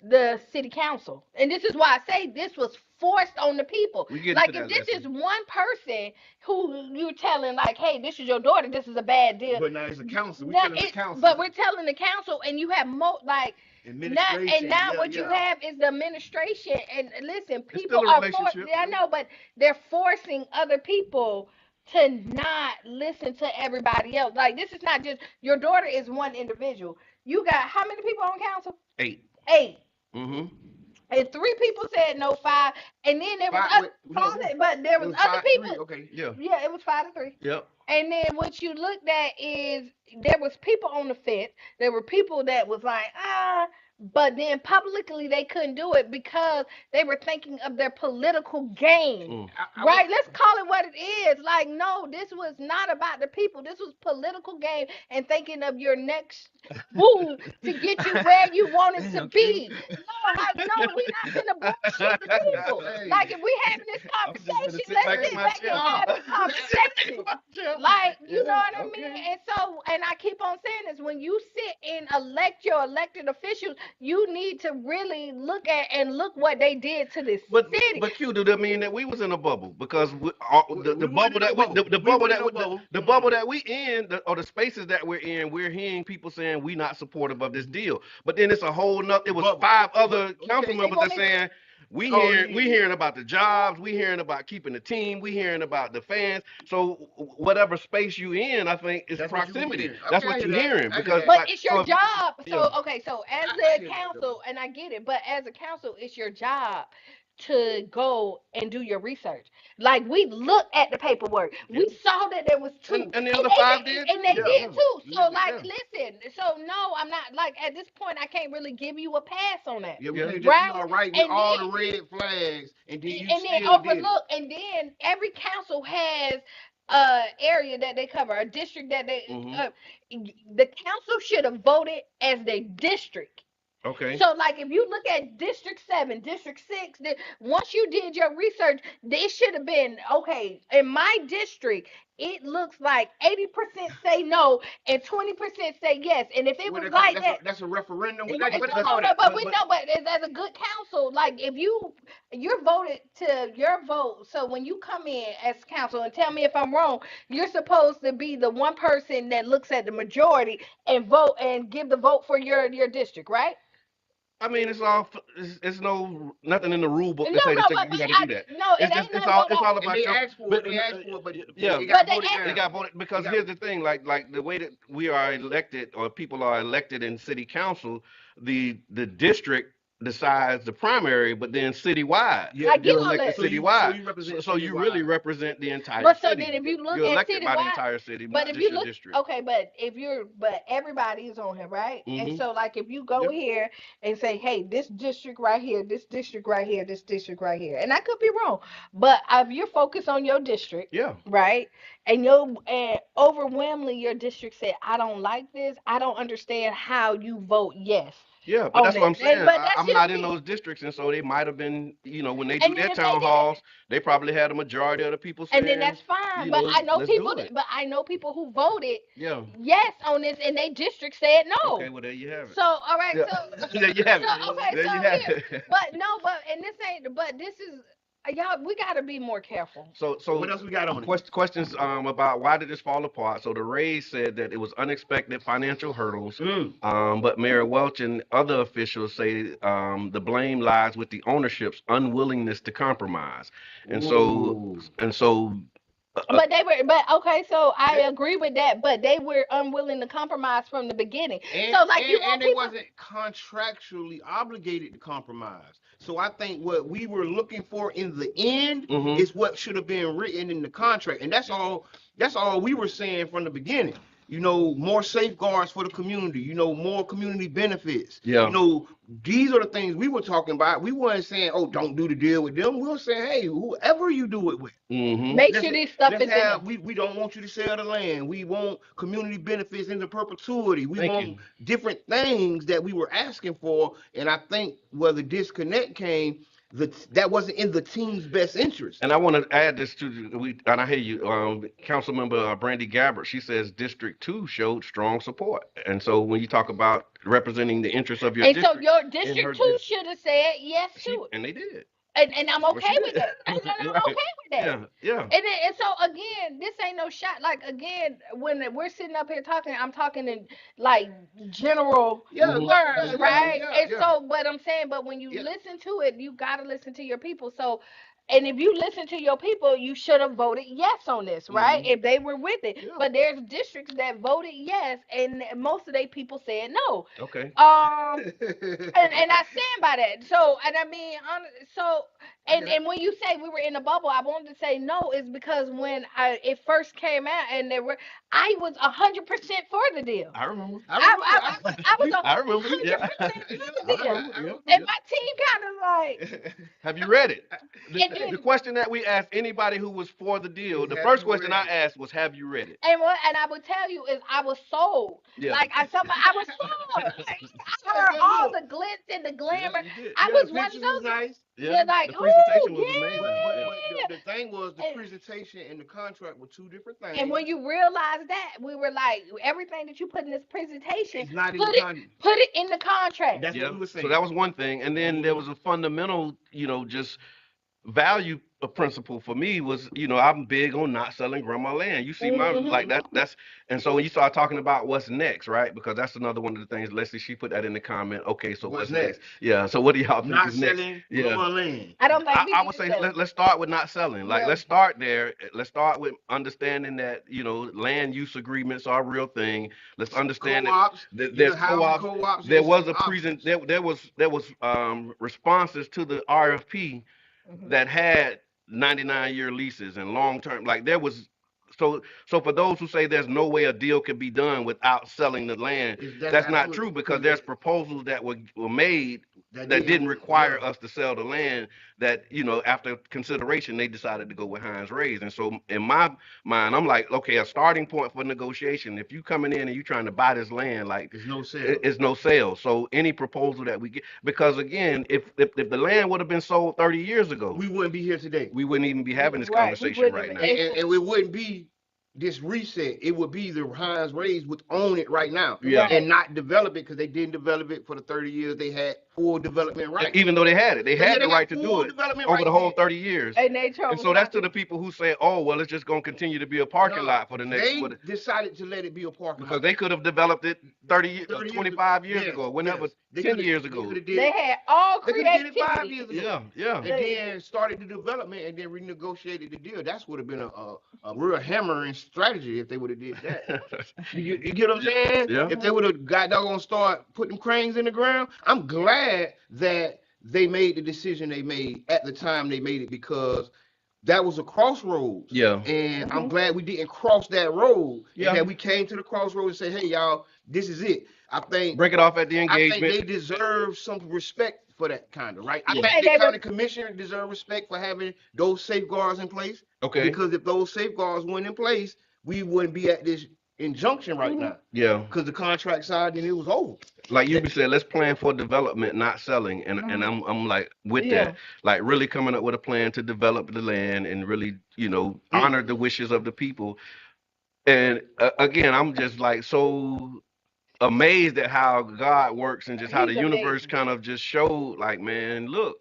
the city council, and this is why I say this was forced on the people. Like, if this is one person who you're telling, like, hey, this is your daughter, this is a bad deal, but now it's a council. We're telling the council. But we're telling the council, and you have like. Now what you have is the administration, and listen, people are I know, but they're forcing other people to not listen to everybody else. Like, this is not just your daughter is one individual. You got how many people on council? 8. And 3 people said no, 5, and then there was other people. Okay, yeah, it was 5 to 3. Yep. And then what you looked at is there was people on the fence. There were people that was like, but then publicly they couldn't do it because they were thinking of their political gain. Right? Let's call it what it is. Like, no, this was not about the people. This was political gain and thinking of your next move to get you where you wanted to be. No, we're not gonna bullshit the people. Like, if we having this conversation, let's sit back and have a conversation. Like, you know what I mean? And I keep on saying this, when you sit and elect your elected officials, you need to really look what they did to this city. But Q, do that mean that we was in a bubble? Because the bubble that we in, or the spaces that we're in, we're hearing people saying we not supportive of this deal. But then it's a whole nother. It was 5 other council members that saying we hearing about the jobs, we hearing about keeping the team, we hearing about the fans. So whatever space you in, I think is proximity. That's what you're hearing. Because, but it's your job. So as a council, and I get it, but as a council, it's your job to go and do your research. Like we looked at the paperwork, we saw that there was two, And the other 5 did. and they Yeah. did too. So like, Yeah. listen. So no, I'm not like at this point. I can't really give you a pass on that. Yeah, we Yeah. can't just Right? be all right with And all then- the red flags, and then you and then still did it. overlook, and then every council has area that they cover, a district that they the council should have voted as their district. Okay. So, like, if you look at District 7, District 6, once you did your research, it should have been, okay, in my district, it looks like 80% say no and 20% say yes. And if it was like that, that's a referendum. but What they call that? but as a good council, like if you're voted to your vote, so when you come in as council, and tell me if I'm wrong, you're supposed to be the one person that looks at the majority and vote and give the vote for your district, right? I mean, it's nothing in the rule book No, that say no, that but you got to do that. no, it It's ain't just nothing it's all about about They your. asked for it, but Yeah, it But got they voted asked- they down. got voted because here's the thing, like the way that we are elected or people are elected in city council, the district decides the primary, but then citywide, Yeah, I get you're all elected that. So you citywide. represent So you citywide. really represent the entire But so city. then if you look You're at elected by the citywide, entire city, but not if just you your look, district. okay, but everybody is on here, right? And Mhm. so like if you go Yep. here and say, hey, this district right here, this district right here, this district right here, and I could be wrong, but if you're focused on your district, Yeah. right, and overwhelmingly your district said, I don't like this, I don't understand how you vote yes. Yeah, but on that's what I'm it. saying. But that's I'm your not in opinion. those districts, and so they might have been, when they And do then their if they town did- halls, they probably had a majority of the people saying, And then that's fine. you But know, I know let's do people. it. But I know people who voted Yeah. yes on this, and they district said no. Okay, well there you have it. So all right. Yeah. So There you have it. so okay. There So you have here, it. but no. But and this ain't. But this is y'all. We gotta be more careful. So What else we got on it? questions about why did this fall apart? So the Rays said that it was unexpected financial hurdles. But Mayor Welch and other officials say the blame lies with the ownership's unwillingness to compromise. And so But they were. But okay. So I agree with that. But they were unwilling to compromise from the beginning. And, so like you want and they people. wasn't contractually obligated to compromise. So I think what we were looking for in the end is what should have been written in the contract, and that's all we were saying from the beginning. More safeguards for the community. More community benefits. Yeah. These are the things we were talking about. We weren't saying, oh, don't do the deal with them. We were saying, hey, whoever you do it with, Make sure this stuff is in there. we don't want you to sell the land. We want community benefits into perpetuity. We want different things that we were asking for. And I think where the disconnect came, that wasn't in the team's best interest. And I want to add this and I hear you, Councilmember Brandy Gabbert. She says District 2 showed strong support. And so when you talk about representing the interests of your district, so your district 2 should have said yes to it. and they did. And I'm okay with that. And I'm okay with that. Yeah. And so again, this ain't no shot. Like again, when we're sitting up here talking, I'm talking in like general terms, right? But I'm saying, but when you listen to it, you gotta listen to your people. So, and if you listen to your people, you should have voted yes on this, right? If they were with it. Yeah. But there's districts that voted yes, and most of their people said no. Okay. And I stand by that. So, and I mean, and when you say we were in a bubble, I wanted to say no, is because when it first came out and I was 100% for the deal. I remember. I was 100% I remember. Yeah. for the deal. And my team kind of like. Have you read it? And The question that we asked anybody who was for the deal, the first question I asked was, have you read it? And I would tell you is I was sold. Yeah. Like I was sold. Like, I heard all the glitz and the glamour. Yeah, you did. I was one of those. Nice. Yeah, like, the presentation was ooh, amazing. yeah. But the thing was, the presentation and the contract were two different things. And when you realize that, we were like, everything that you put in this presentation, It's not in put the it, contract. put it in the contract. That's what we were saying. So that was one thing. And then there was a fundamental, just value principle for me was, I'm big on not selling grandma land. You see my, like that's, and so when you start talking about what's next, right? Because that's another one of the things, Leslie, she put that in the comment. Okay, so what's next? Yeah. So what do y'all think Not is next? selling Yeah. grandma land. I don't think I would say let's start with not selling. Like Yeah. let's start there. Let's start with understanding that land use agreements are a real thing. Let's understand Co-ops, that there's co-ops. There was a present. There was responses to the RFP that had 99-year leases and long term. Like there was. So for those who say there's no way a deal could be done without selling the land, that's not true, because there's proposals that were made that didn't require us to sell the land, that, after consideration, they decided to go with Heinz Rays. And so in my mind, I'm like, okay, a starting point for negotiation, if you coming in and you trying to buy this land, like There's no sale. it's no sale. So any proposal that we get, because again, if the land would have been sold 30 years ago, We wouldn't be here today. we wouldn't even be having this Right, we conversation wouldn't right even- now. And it wouldn't be this reset. It would be the Heinz Rays would own it right now. Yeah. And not develop it, because they didn't develop it for the 30 years they had full development rights. Even though they had it, they had the got right to full do it development over rights the whole then. 30 years. And they chose And so that's not to the people who say, oh, well, it's just going to continue to be a parking No, lot for the next, They what- decided to let it be a parking because lot. they could have developed it 30 30 25 years Yes, ago, whenever, yes. They 10 coulda- years they ago. coulda did They it. had all They could have did it 5 creativity. years ago. Yeah, yeah. And then started the development and then renegotiated the deal. That's would have been a real hammering strategy if they would have did that. You get what I'm saying? Yeah. If they would have got doggone start putting cranes in the ground, I'm glad that they made the decision they made at the time they made it, because that was a crossroads. Yeah. And I'm glad we didn't cross that road. Yeah. And that we came to the crossroads and say, hey, y'all, this is it. I think Break it off at the I think engagement. they deserve some respect for that kind of, right? I Yeah. think Yeah, the they county commissioner deserve respect for having those safeguards in place. Okay. Because if those safeguards weren't in place, we wouldn't be at this injunction right now. Yeah. Because the contract signed and it was over. Like you said, let's plan for development, not selling. And I'm like with Yeah. that, like really coming up with a plan to develop the land and really, honor the wishes of the people. And again, I'm just like so amazed at how God works and just how He's the universe amazing. kind of just showed, like, man, look,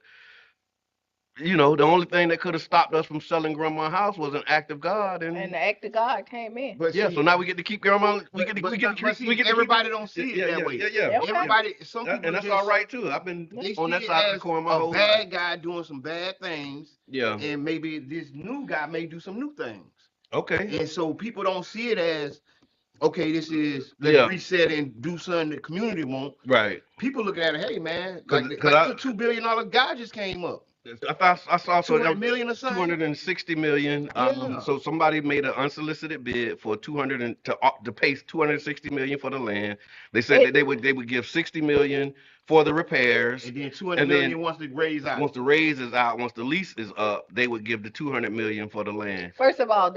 the only thing that could have stopped us from selling grandma's house was an act of God. And And the act of God came in. But yeah, see, so now we get to keep grandma. We get to, but- we get to, but see, we get to everybody don't see it yeah, that yeah, way. Yeah, yeah. Yeah, okay. Everybody, some people And that's just, all right too. I've been they on see that it side of the as coin my a whole bad life. guy doing some bad things, Yeah. and maybe this new guy may do some new things. Okay. And so people don't see it as, okay, this is let's Yeah. reset and do something the community want. Right. People look at it, hey man, 'Cause- like 'cause the $2 billion guy just came up. I saw so 200 million or something. 260 million. Yeah. So somebody made an unsolicited bid for 200 to pay 260 million for the land. They said that they would give 60 million for the repairs. And then 200 And million then wants to raise out. Once the raise is out, once the lease is up, they would give the 200 million for the land. First of all,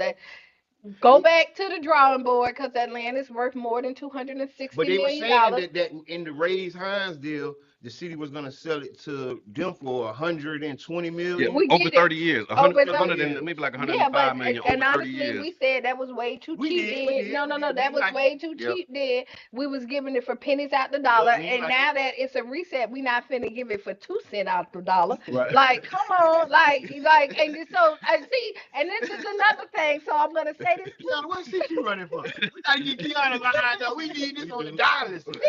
go back to the drawing board, because that land is worth more than $260 But they were million. saying that in the raise Hines deal, the city was gonna sell it to them for 120 million. Yeah, We over get it. 30 years, Over 100 30 and maybe like Yeah, 105 but million and over 30 honestly, years. we said that was way too We cheap. did, we then. did, No, we that did. was Like- way too Yep. cheap. Then we was giving it for pennies out the dollar, we and like now that it's a reset, we not finna give it for 2 cents out the dollar. Right. Like, come on, like, and so I see, and this is another thing. So I'm gonna say this. Qiana, what seat you running for? We gotta get Qiana behind us. We need this on the dollars. So when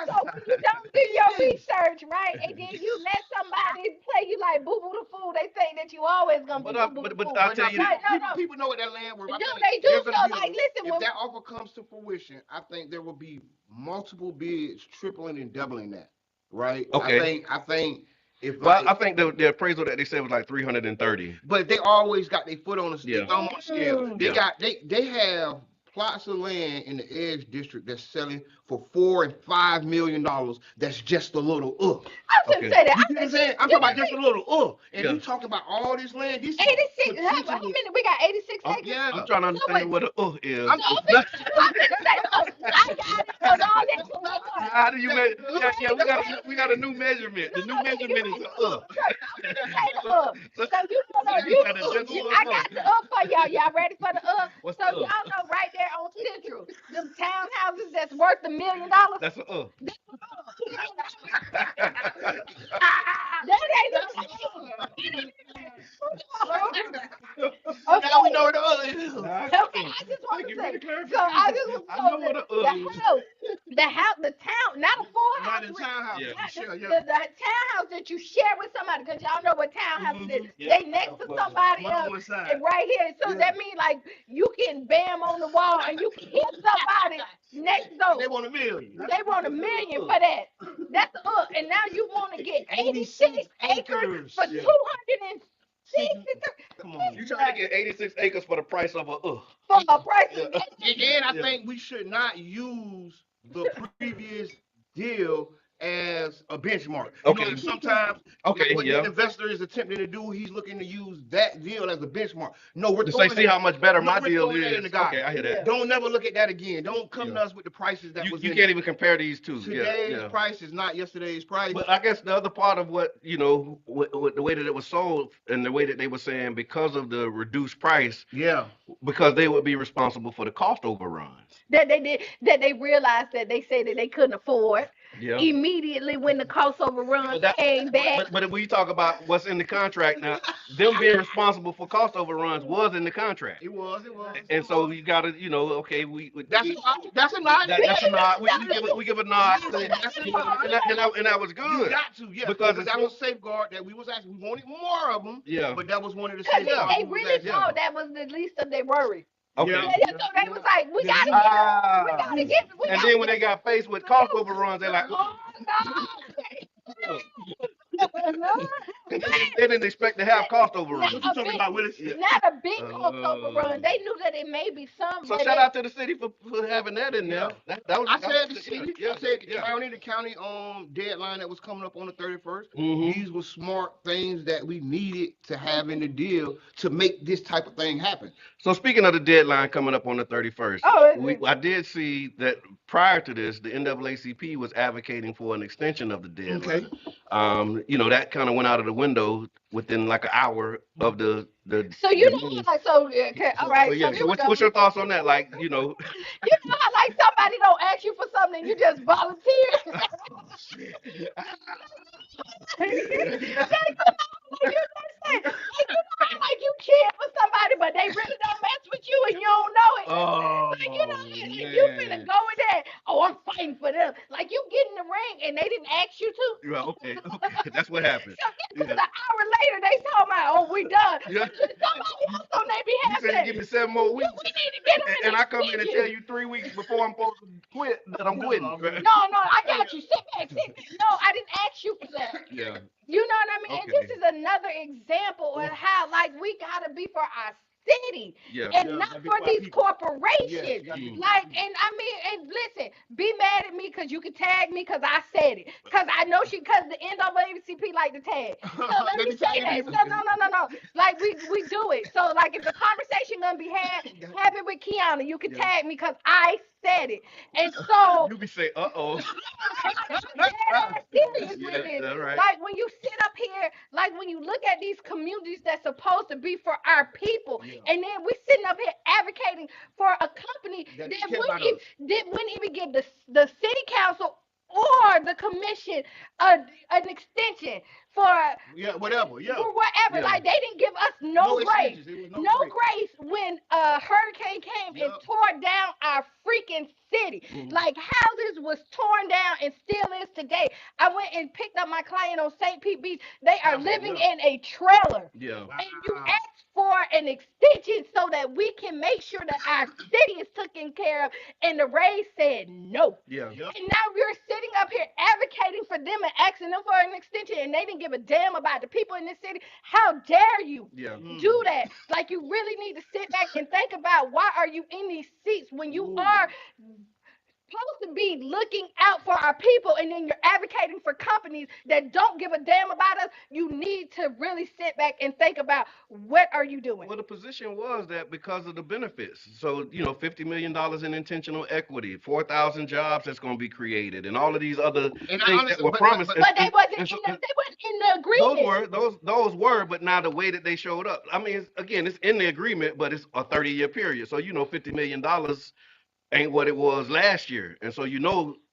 you don't do your research, right, and then you let somebody play you like boo boo the fool, they think that you always gonna be boo boo the fool. I'll tell you Right, this. no. People know what that land worth. I No, think they do. there's So, gonna be like, listen, if when- that offer comes to fruition, I think there will be multiple bids, tripling and doubling that. Right? Okay. I think if Well, I think the appraisal that they said was like 330. but they always got their foot on the Yeah. thumb on the scale. They Yeah. got they have plots of land in the Edge district that's selling for $4 and $5 million. That's just a little I was Okay. gonna say that. You see what I'm saying? I'm talking about just a little and Yeah. you talking about all this land. This is 86. How potentially- many? We got 86 acres. Yeah. I'm trying to understand what a is. I'm- I got it. But all that. How do you measure? Yeah, we got a new measurement. The new measurement is So you know, I got the for y'all. Y'all ready for the What's So the y'all know right there on Central, them townhouses that's worth $1 million. That's a That ain't Now we know what the other is. Okay, I just want to say. So I just want to the house, the town, not a full house. Not in townhouse. Yeah. You share, The yeah. townhouse that you share with somebody, because y'all know what townhouse is. Yeah. They next to somebody One on else, one side. and right here. So Yeah. that means like you can bam on the wall and you can hit somebody next door. They want $1 million. They want $1 million for that. That's and now you want to get 86 86 acres for Yeah. 263. Come on. You trying to get 86 acres for the price of a For a price of And I think we should not use the previous deal as a benchmark. Okay. Know, sometimes Okay, what yeah. the investor is attempting to do, he's looking to use that deal as a benchmark. No, we're To say, see how much better my we're deal throwing that in is. the guy. Okay, I hear that. Don't never look at that again. Don't come to us with the prices that was You in can't even compare these two. today's price is not yesterday's price. But I guess the other part of what, with the way that it was sold and the way that they were saying because of the reduced price, because they would be responsible for the cost overruns. That they did, that they realized that they said that they couldn't afford. Yeah. Immediately when the cost overruns came back. But if we talk about what's in the contract now, them being responsible for cost overruns was in the contract. It was. And so you got to, okay, that's a nod. That's a nod. We give a nod. And that was good. You got to, because that was safeguard that we was asking. We wanted more of them. Yeah. But that was one of the safeguards. They really thought that was the least of their worry. Okay. So they was like, we gotta get. And then when they got faced with cost overruns, they're like, oh no. They didn't expect to have cost overruns. Not a big cost overrun. They knew that it may be some. So shout out to the city for having that in there. That was, I said the city. I said the county deadline that was coming up on the 31st. These were smart things that we needed to have in the deal to make this type of thing happen. So speaking of the deadline coming up on the 31st, I did see that prior to this, the NAACP was advocating for an extension of the deadline. Okay. That kind of went out of the window within like an hour of the. So all right. So what's your thoughts on that? Like, you know how like somebody don't ask you for something and you just volunteer. Like you care for somebody, but they really don't mess with you and you don't know it. You finna go in there. Oh, I'm fighting for them. Like you get in the ring and they didn't ask you to. Right, okay. That's what happened. So an hour later they talking about, we done. Somebody else on their behalf. You said give me 7 more weeks. We need to get them and I come in and tell you 3 weeks before I'm supposed to quit that I'm quitting. No, I got you. Sit back. No, I didn't ask you for that. Yeah. You know what I mean? Okay. And this is another example of how, like, we gotta be for our city and not for these corporations. Like, and I mean, and listen, be mad at me because you can tag me because I said it. Because I know because the NAACP like to tag. So let me say that. No. Like, we do it. So, like, if the conversation gonna be had, have it with Qiana. You can tag me because I said it. And so you be saying, serious with it. Right. Like when you sit up here, like when you look at these communities that's supposed to be for our people, and then we sitting up here advocating for a company that wouldn't even give the city council or the commission an extension for whatever. Like they didn't give us no grace. Grace when a hurricane came and tore down our freaking city. Like houses was torn down and still is today. I went and picked up my client on St. Pete Beach. They are living in a trailer. And you asked for an extension so that we can make sure that our city is taken care of. And the Rays said no. And now we're sitting up here advocating for them and asking them for an extension, and they didn't give a damn about the people in this city. How dare you do that? Like, you really need to sit back and think about why are you in these seats when you are supposed to be looking out for our people, and then you're advocating for companies that don't give a damn about us. You need to really sit back and think about what are you doing. Well, the position was that because of the benefits. So, $50 million in intentional equity, 4,000 jobs that's going to be created, and all of these other things that were promised. But they wasn't in the agreement. Those were, but now the way that they showed up. I mean, it's in the agreement, but it's a 30-year period. So, $50 million ain't what it was last year. And so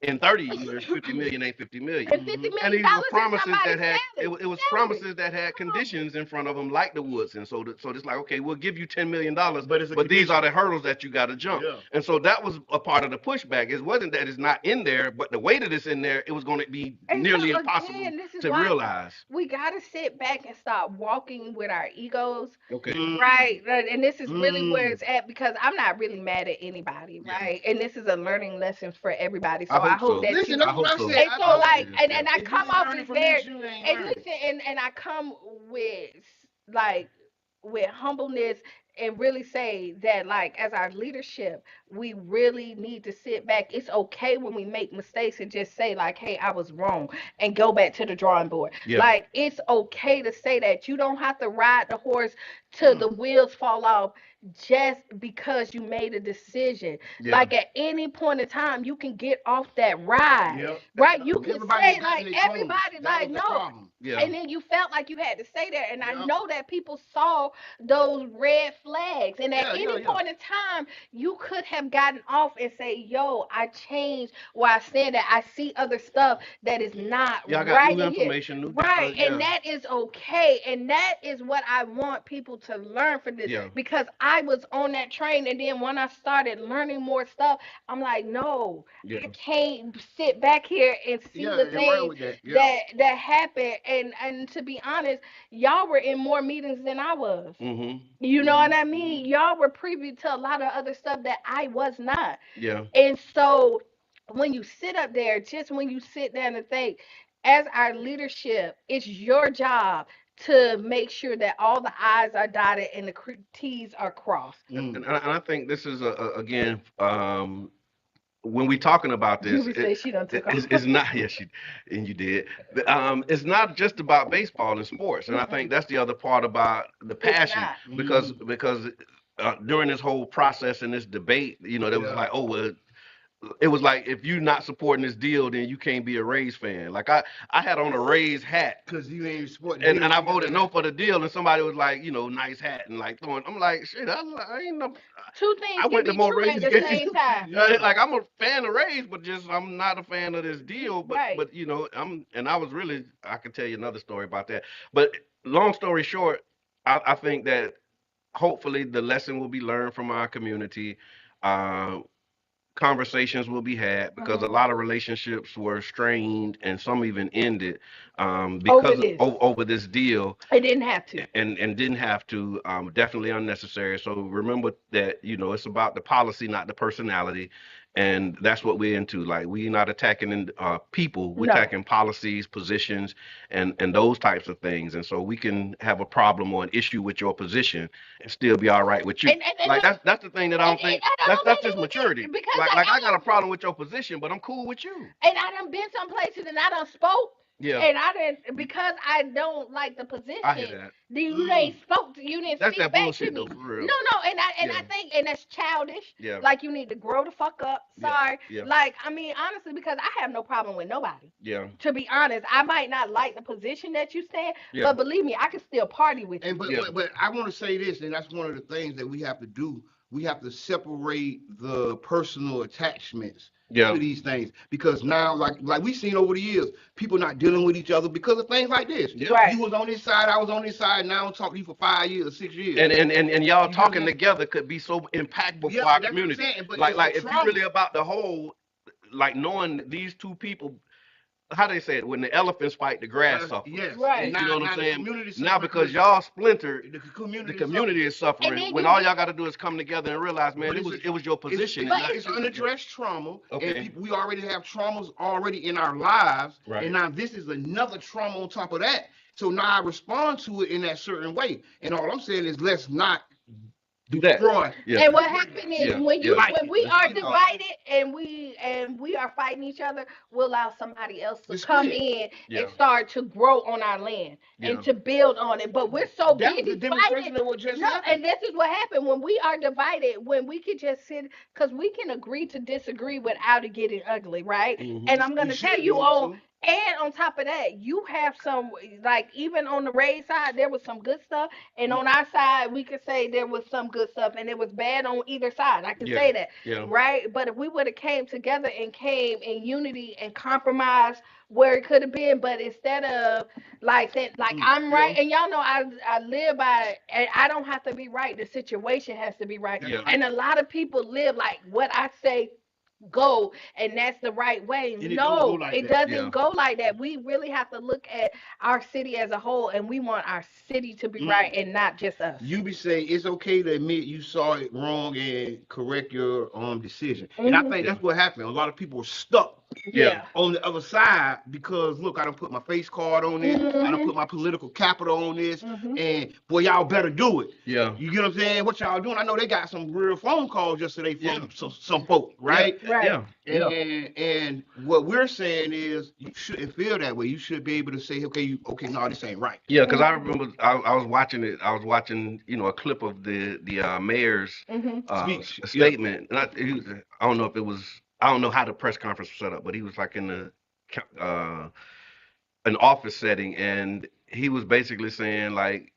in 30 years, 50 million ain't 50 million. And $50 million and these were promises that had salary. it was promises that had conditions in front of them, like the Woods. And so it's like, okay, we'll give you $10 million, but these are the hurdles that you got to jump. And so that was a part of the pushback. It wasn't that it's not in there, but the way that it's in there, it was going to be nearly impossible to realize. We got to sit back and start walking with our egos. Okay. Right. And this is really where it's at, because I'm not really mad at anybody, right? And this is a learning lesson for everybody. So I hope so. that Listen, you. that's I what hope I so. said. And so like, Yeah. and I If you come ain't off learning as from very, this, you ain't and learning. listen, and I come with like with humbleness and really say that like as our leadership we really need to sit back. It's okay when we make mistakes and just say like, hey, I was wrong, and go back to the drawing board. Yeah. Like it's okay to say that. You don't have to ride the horse till the wheels fall off just because you made a decision. Yeah. Like at any point in time you can get off that ride. Yep. Right, you can Everybody say got in like their corners. everybody That like was the no, problem. Yeah. and then you felt like you had to say that. And I Yep. know that people saw those red flags. And at Yeah, any yeah. point in time, you could have gotten off and say, yo, I changed why I said that. I see other stuff that is not Yeah, I got right new in here. information, new Right. yeah. And that is okay. And that is what I want people to learn from this. Yeah. Because I was on that train. And then when I started learning more stuff, I'm like, no, Yeah. I can't sit back here and see Yeah, the and run things with that. Yeah. that happened. And to be honest, y'all were in more meetings than I was. Mm-hmm. You know what I mean? Y'all were privy to a lot of other stuff that I was not. Yeah. And so when you sit up there, just when you sit down and think, as our leadership, it's your job to make sure that all the I's are dotted and the T's are crossed. And I think this is again, when we talking about this, Ruby said she done took off. it's not. Yes, and you did. It's not just about baseball and sports, and I think that's the other part about the passion, not. because during this whole process and this debate, there was Yeah. like, oh well. It was like, if you're not supporting this deal, then you can't be a Rays fan. Like I had on a Rays hat, Because you ain't supporting and I voted no for the deal, and somebody was like, nice hat, and like throwing. I'm like, shit, I ain't no. Two things I can went to be more true Rays at the games. same time. Like I'm a fan of Rays, but just I'm not a fan of this deal. But Right. but I was really, I could tell you another story about that. But long story short, I think that hopefully the lesson will be learned from our community. Conversations will be had, because a lot of relationships were strained and some even ended because over this deal. It didn't have to. And didn't have to. Definitely unnecessary. So remember that it's about the policy, not the personality, and that's what we're into. Like, we're not attacking people, we're attacking policies, positions, and those types of things. And so we can have a problem or an issue with your position and still be all right with you. Like that's the thing that I don't think. That's just maturity. Like I got a problem with your position, but I'm cool with you. And I done been some places and I done spoke. Yeah. And I didn't, because I don't like the position. I hear that. You ain't spoke. You didn't That's speak that back bullshit to me. though, for real. No, and I think, and that's childish. Yeah. Like, you need to grow the fuck up. Sorry. Yeah. Like, I mean, honestly, because I have no problem with nobody. Yeah. To be honest, I might not like the position that you stand, Yeah. but believe me, I can still party with you. But I want to say this, and that's one of the things that we have to do. We have to separate the personal attachments to these things, because now, like we've seen over the years, people not dealing with each other because of things like this. Yeah. Right. You was on this side, I was on this side. Now I'm talking to you for 5 years, 6 years. And y'all talking together could be so impactful for our community. Like if you're really about the whole, like knowing these two people. How they say it? When the elephants fight, the grass suffers. Yes. Right. And You know what I'm saying? community Now because y'all splintered, the the community community is And suffering. then When you all get- y'all got to do is come together and realize, man, it was your position. It's unaddressed trauma. Okay. And we already have traumas already in our lives. Right. And now this is another trauma on top of that. So now I respond to it in that certain way. And all I'm saying is, let's not do that. destroy. Yeah. And what happened is, Yeah. when Yeah. we are Let's keep divided and we are fighting each other, we'll allow somebody else to Let's come quit. in Yeah. and start to grow on our land Yeah. and to build on it. But we're so That was busy the demonstration fighting. of what just No, happened. and this is what happened when we are divided. When we could just sit, because we can agree to disagree without it getting ugly, right? Mhm. And I'm gonna You tell should you do it, on. too. And on top of that, you have some, like, even on the Rays side, there was some good stuff. And on our side, we could say there was some good stuff. And it was bad on either side. I can Yeah. say that. Yeah. Right? But if we would have came together and came in unity and compromised where it could have been, but instead of like saying, like, I'm right, and y'all know I live by, and I don't have to be right. The situation has to be right. Yeah. And a lot of people live like what I say go, and that's the right way. And it don't No, go like it that. doesn't Yeah. go like that. We really have to look at our city as a whole, and we want our city to be right and not just us. You be saying it's okay to admit you saw it wrong and correct your decision. And I think that's what happened. A lot of people were stuck Yeah. on the other side because look, I done put my face card on this, I done put my political capital on this, and boy, y'all better do it. Yeah. You get what I'm saying? What y'all doing? I know they got some real phone calls yesterday from some folk, right? Right. Yeah. And what we're saying is you shouldn't feel that way. You should be able to say, okay, no, this ain't right. Yeah, because I remember I was watching it. I was watching, a clip of the mayor's Speech. statement. And I don't know if it was. I don't know how the press conference was set up, but he was like in an office setting, and he was basically saying like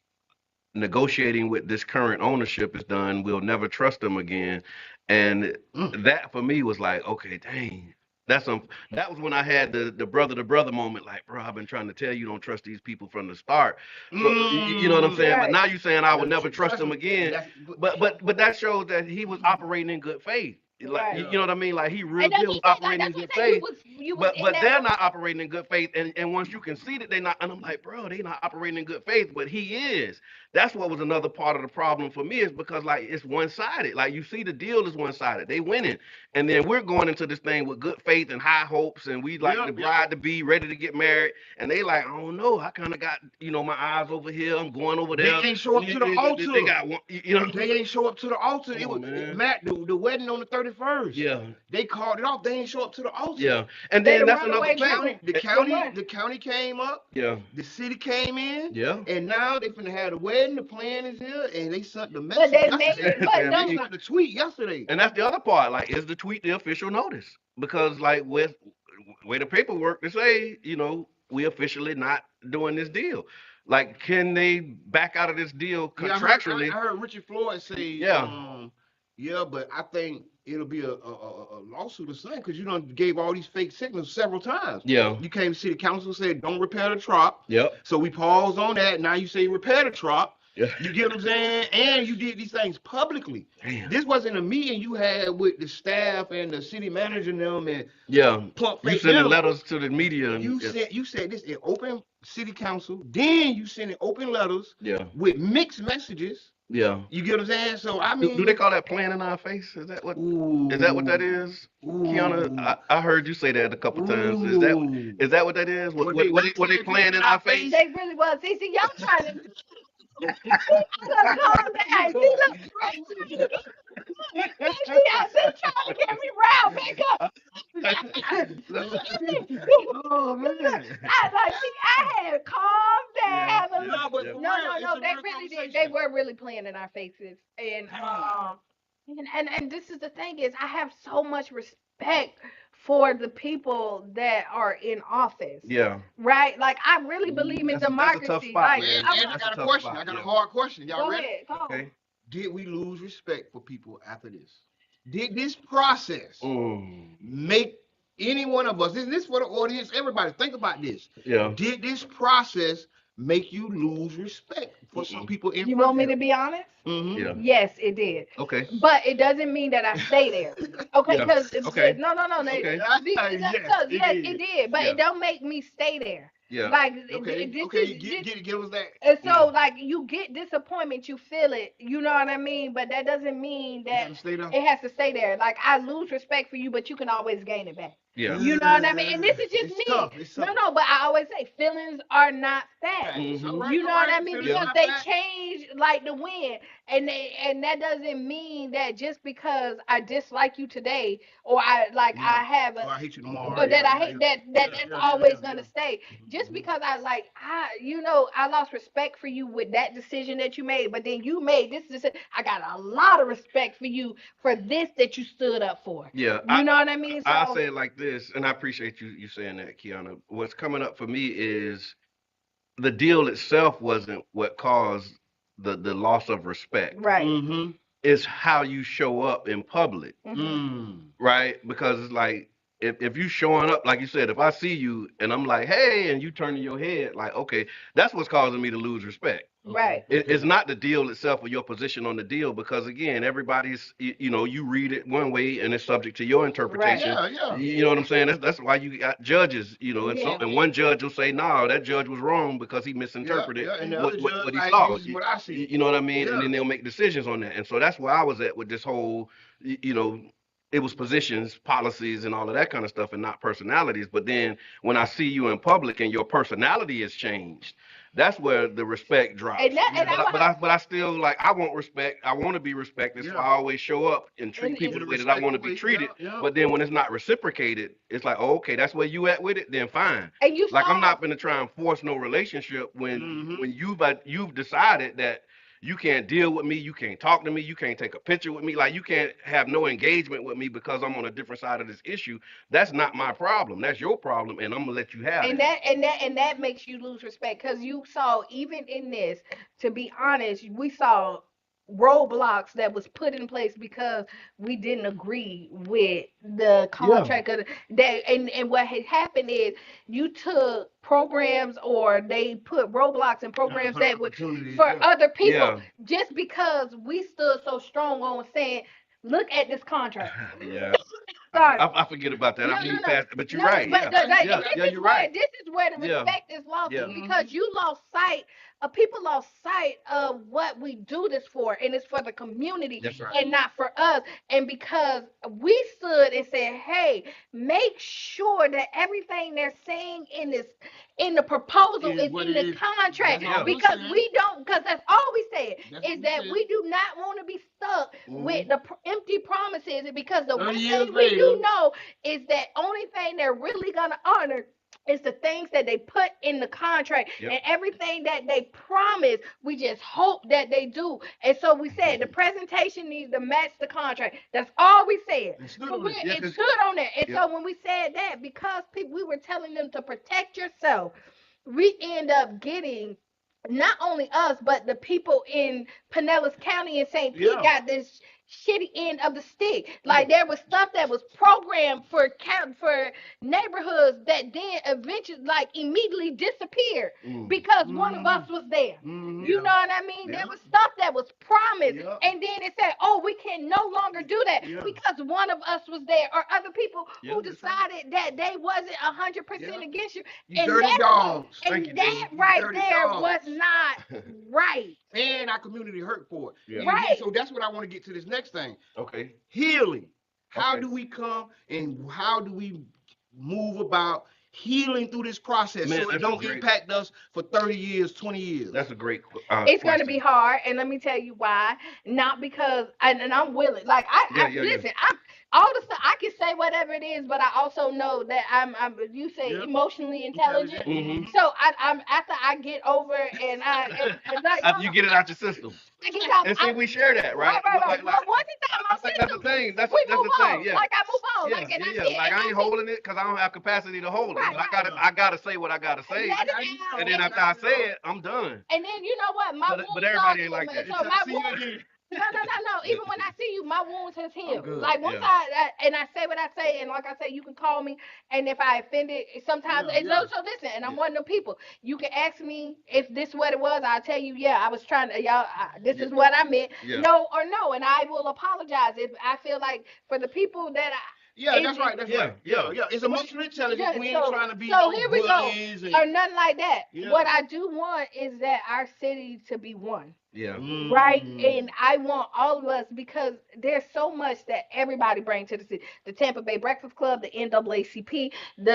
negotiating with this current ownership is done. We'll never trust them again, and that for me was like, okay, dang. That was when I had the brother to brother moment, like, bro, I've been trying to tell you don't trust these people from the start. So, you know what I'm saying? Right. But now you're saying I would never trust them again. But that shows that he was operating in good faith. Like, Right. you know what I mean? Like he really And that's was what I'm operating saying, in like, good that's what I'm saying. faith. You was But in they're that not operating in good faith, and once you can see that they're not, and I'm like, bro, they're not operating in good faith, but he is. That's what was another part of the problem for me, is because like it's one-sided. Like you see the deal is one-sided. They winning, and then we're going into this thing with good faith and high hopes, and we like the bride to be ready to get married, and they like, I don't know, I kind of got my eyes over here, I'm going over there. They ain't show up to the altar. They got one, They ain't show up to the altar. It was Matt, the wedding on the 31st. Yeah. They called it off. They ain't show up to the altar. Yeah. And then that's run another away thing. The county came up. Yeah. The city came in. Yeah. And now they finna have the wedding. The plan is here, and they sent the message. But they made it. But They sent the tweet yesterday. And that's the other part. Like, is the tweet the official notice? Because like with way the paperwork to say, we officially not doing this deal. Like, can they back out of this deal contractually? I heard Richard Floyd say, but I think it'll be a lawsuit or something because you done gave all these fake signals several times. Yeah. You came to city council and said, don't repair the trop. Yep. So we paused on that. Now you say repair the trop. Yeah. You get what I'm saying? And you did these things publicly. Damn. This wasn't a meeting you had with the staff and the city manager and them and you sending letters to the media. You said this in open city council. Then you sending open letters with mixed messages. Yeah. You get what I'm saying? So I mean, do they call that playing in our face? Is that what that is? Qiana, I heard you say that a couple times. Is that what that is? What they playing in our face? They really was. See, y'all trying to calm down. See, look, I said trying to get me round back up. Oh man. I had calmed down. No, they really did. They were really playing in our faces. And and this is the thing is I have so much respect for the people that are in office. Yeah. Right? Like I really believe in democracy. That's a tough spot, And I got a question. I got a hard question. Y'all Go ready? ahead. Go. Okay. Did we lose respect for people after this? Did this process make any one of us, this for the audience, everybody, think about this. Yeah. Did this process make you lose respect for some people in You want me to be honest? Mm-hmm. Yeah. Yes, it did. Okay. But it doesn't mean that I stay there. Okay, Yeah. because Okay. no. Okay. Yes, it did. But it don't make me stay there. Yeah. Like Okay. this Okay. is Give us that. and so like you get disappointment, you feel it, you know what I mean? But that doesn't mean You that gotta stay there. it has to stay there. Like I lose respect for you, but you can always gain it back. Yeah. You know what I mean? And this is just It's me. tough. It's tough. No, but I always say feelings are not facts. Mhm. You know what I mean? Feelings Because are they not facts. change like the wind, and that doesn't mean that just because I dislike you today, or I have Oh, I hate you tomorrow. or that I hate that's always gonna stay. Just because I lost respect for you with that decision that you made, but then you made this decision. I got a lot of respect for you for this that you stood up for. Yeah. You know what I mean? So, I say it like this, and I appreciate you saying that, Qiana. What's coming up for me is the deal itself wasn't what caused the loss of respect. right. Mm-hmm. It's how you show up in public, Mm. right? Because it's like if you showing up, like you said, if I see you and I'm like, hey, and you turning your head, like, okay, that's what's causing me to lose respect. Right. It's not the deal itself or your position on the deal, because again, everybody's, you read it one way and it's subject to your interpretation. Yeah. You know what I'm saying? That's why you got judges, and one judge will say, no, that judge was wrong because he misinterpreted And the what other he judge, saw. this is what I see. You know what I mean? Yeah. And then they'll make decisions on that. And so that's where I was at with this whole, it was positions, policies, and all of that kind of stuff, and not personalities. But then when I see you in public and your personality has changed, that's where the respect drops. But I still like, I want respect. I want to be respected. So I always show up and treat people the way that I want to be treated. But then when it's not reciprocated, it's like, oh, okay, that's where you at with it. Then fine. And you like, I'm not gonna try and force no relationship when you've decided that you can't deal with me, you can't talk to me, you can't take a picture with me, like you can't have no engagement with me because I'm on a different side of this issue. That's not my problem. That's your problem, and I'm gonna let you have it. And that makes you lose respect, because you saw, even in this, to be honest, we saw roadblocks that was put in place because we didn't agree with the contract of that. And what had happened is you took programs, or they put roadblocks and programs that would for other people, just because we stood so strong on saying, look at this contract. Sorry. I forget about that. I mean, but you're right. You're right. This is where the respect is lost, because you lost sight. People lost sight of what we do this for, and it's for the community, and not for us. And because we stood and said, "Hey, make sure that everything they're saying in the proposal is in the contract," because we don't. Because that's all we said is that we do not want to be stuck with the empty promises, because the one thing we do know is that only thing they're really gonna honor is the things that they put in the contract, and everything that they promise, we just hope that they do. And so we said the presentation needs to match the contract. That's all we said. It stood on that. And so when we said that, because we were telling them to protect yourself, we end up getting, not only us, but the people in Pinellas County and St. Pete got this shitty end of the stick. Like, there was stuff that was programmed for neighborhoods that then eventually, like, immediately disappeared because one of us was there. You know what I mean? There was stuff that was promised, and then it said, oh, we can no longer do that because one of us was there, or other people who decided that they wasn't 100% against you. And dirty dogs. That right there was not right. And our community hurt for it. Right. So that's what I want to get to this next thing. Okay. Healing. How do we come, and how do we move about healing through this process, so it don't impact us for 30 years, 20 years? That's a great it's going to be hard, and let me tell you why. Not because, and I'm willing. Like, listen, I'm all the stuff, I can say whatever it is, but I also know that I'm you say emotionally intelligent. So I'm after I get over and after you get it out your system. And see, we share that, right? Right. Once it's out my system, that's the thing. That's the thing. Yeah. Like, I move on. Like I ain't holding it because I don't have capacity to hold it. But I gotta say what I gotta say, and then after I say it, I'm done. And then you know what? But everybody ain't like that. So my wounds. No. Even when I see you, my wounds has healed. Like, once I say what I say, and like I say, you can call me, and if I offended, sometimes. So listen, and I'm one of them people. You can ask me if this is what it was. I'll tell you, I was trying to, this is what I meant. No or no, and I will apologize if I feel like, for the people that that's right. It's emotional intelligence. We ain't trying to be here we go, or nothing like that. What I do want is that our city to be one. Right? And I want all of us, because there's so much that everybody brings to the city. The Tampa Bay Breakfast Club, the NAACP, even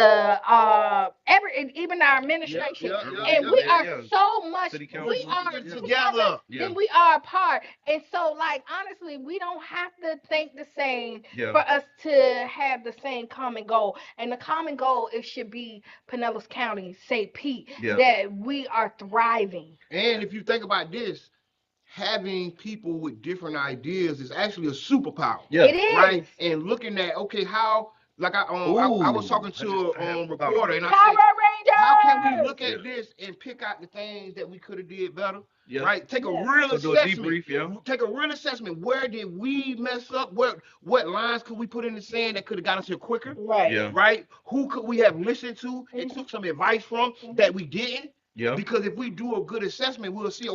our administration. And we are so much, we are together than we are apart. And so, like, honestly, we don't have to think the same for us to have the same common goal. And the common goal, it should be Pinellas County, St. Pete, that we are thriving. And if you think about this, having people with different ideas is actually a superpower. It is. Right? And looking at, how, like I was talking to a reporter, and I said, how can we look at this and pick out the things that we could have did better? Right? Take a real assessment. Take a real assessment. Where did we mess up? What lines could we put in the sand that could have got us here quicker? Right. Right? Who could we have listened to and took some advice from that we didn't? Because if we do a good assessment, we'll see,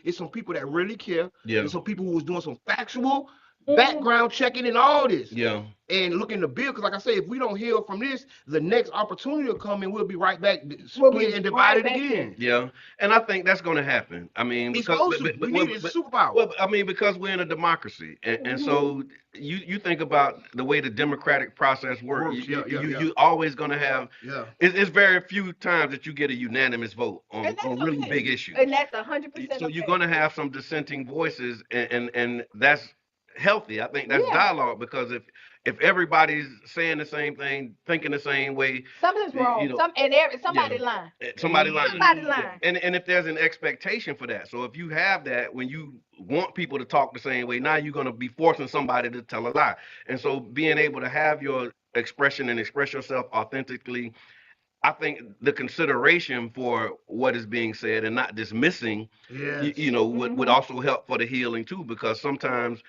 it's some people that really care. There's some people who was doing some factual background checking and all this. Yeah. And looking to build, because like I say, if we don't heal from this, the next opportunity will come and we'll be right back split and divided again. Yeah, and I think that's going to happen. I mean, because we need a superpower. Well, I mean, because we're in a democracy, and so you think about the way the democratic process works. You always going to have. Yeah. It's very few times that you get a unanimous vote on really big issues. And that's 100%. So you're going to have some dissenting voices, and that's healthy. I think that's dialogue, because if everybody's saying the same thing, thinking the same way, something's wrong. You know, Somebody lying. Somebody lying. Somebody lying. And if there's an expectation for that, so if you have that, when you want people to talk the same way, now you're going to be forcing somebody to tell a lie. And so being able to have your expression and express yourself authentically, I think the consideration for what is being said and not dismissing, would also help for the healing too, because sometimes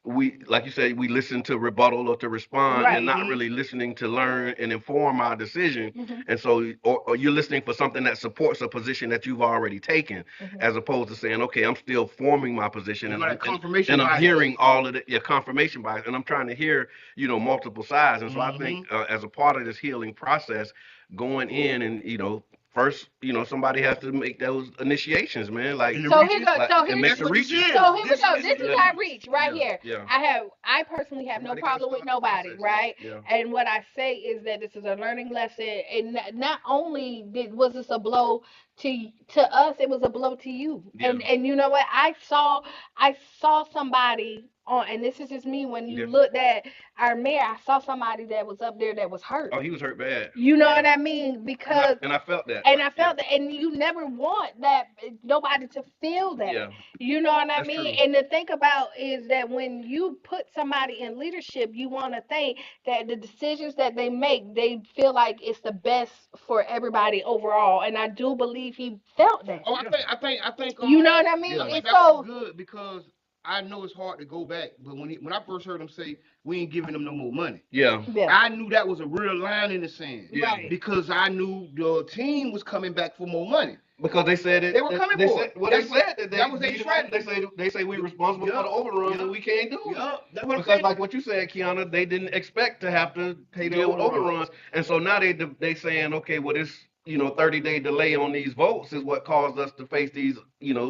we, like you said, we listen to rebuttal or to respond, and not really listening to learn and inform our decision. And so, or you're listening for something that supports a position that you've already taken, as opposed to saying, okay, I'm still forming my position, and I'm hearing all of your confirmation bias, and I'm trying to hear, multiple sides. And so I think as a part of this healing process, going in and, first, somebody has to make those initiations, man. Like, so here goes. So here we go. This is our reach right here. Yeah. I personally have no problem with nobody, right? Yeah. And what I say is that this is a learning lesson, and not only was this a blow to us, it was a blow to you. Yeah. And you know what? I saw somebody on, and this is just me, when you looked at our mayor, I saw somebody that was up there that was hurt. Oh, he was hurt bad. You know what I mean? Because and I felt that. And I felt that, and you never want that, nobody to feel that. Yeah. You know what I mean? True. And to think about is that when you put somebody in leadership, you want to think that the decisions that they make, they feel like it's the best for everybody overall. And I do believe he felt that. Oh, I think. You know what I mean? Yeah. It's so good, because I know it's hard to go back, but when I first heard him say we ain't giving them no more money, I knew that was a real line in the sand. Yeah. Because I knew the team was coming back for more money. Because they said it. They were coming for it. They said that was their strategy. They say we're responsible for the overruns, and we can't do it. Because like what you said, Qiana, they didn't expect to have to deal with overruns, and so now they saying, okay, well, this 30-day delay on these votes is what caused us to face these,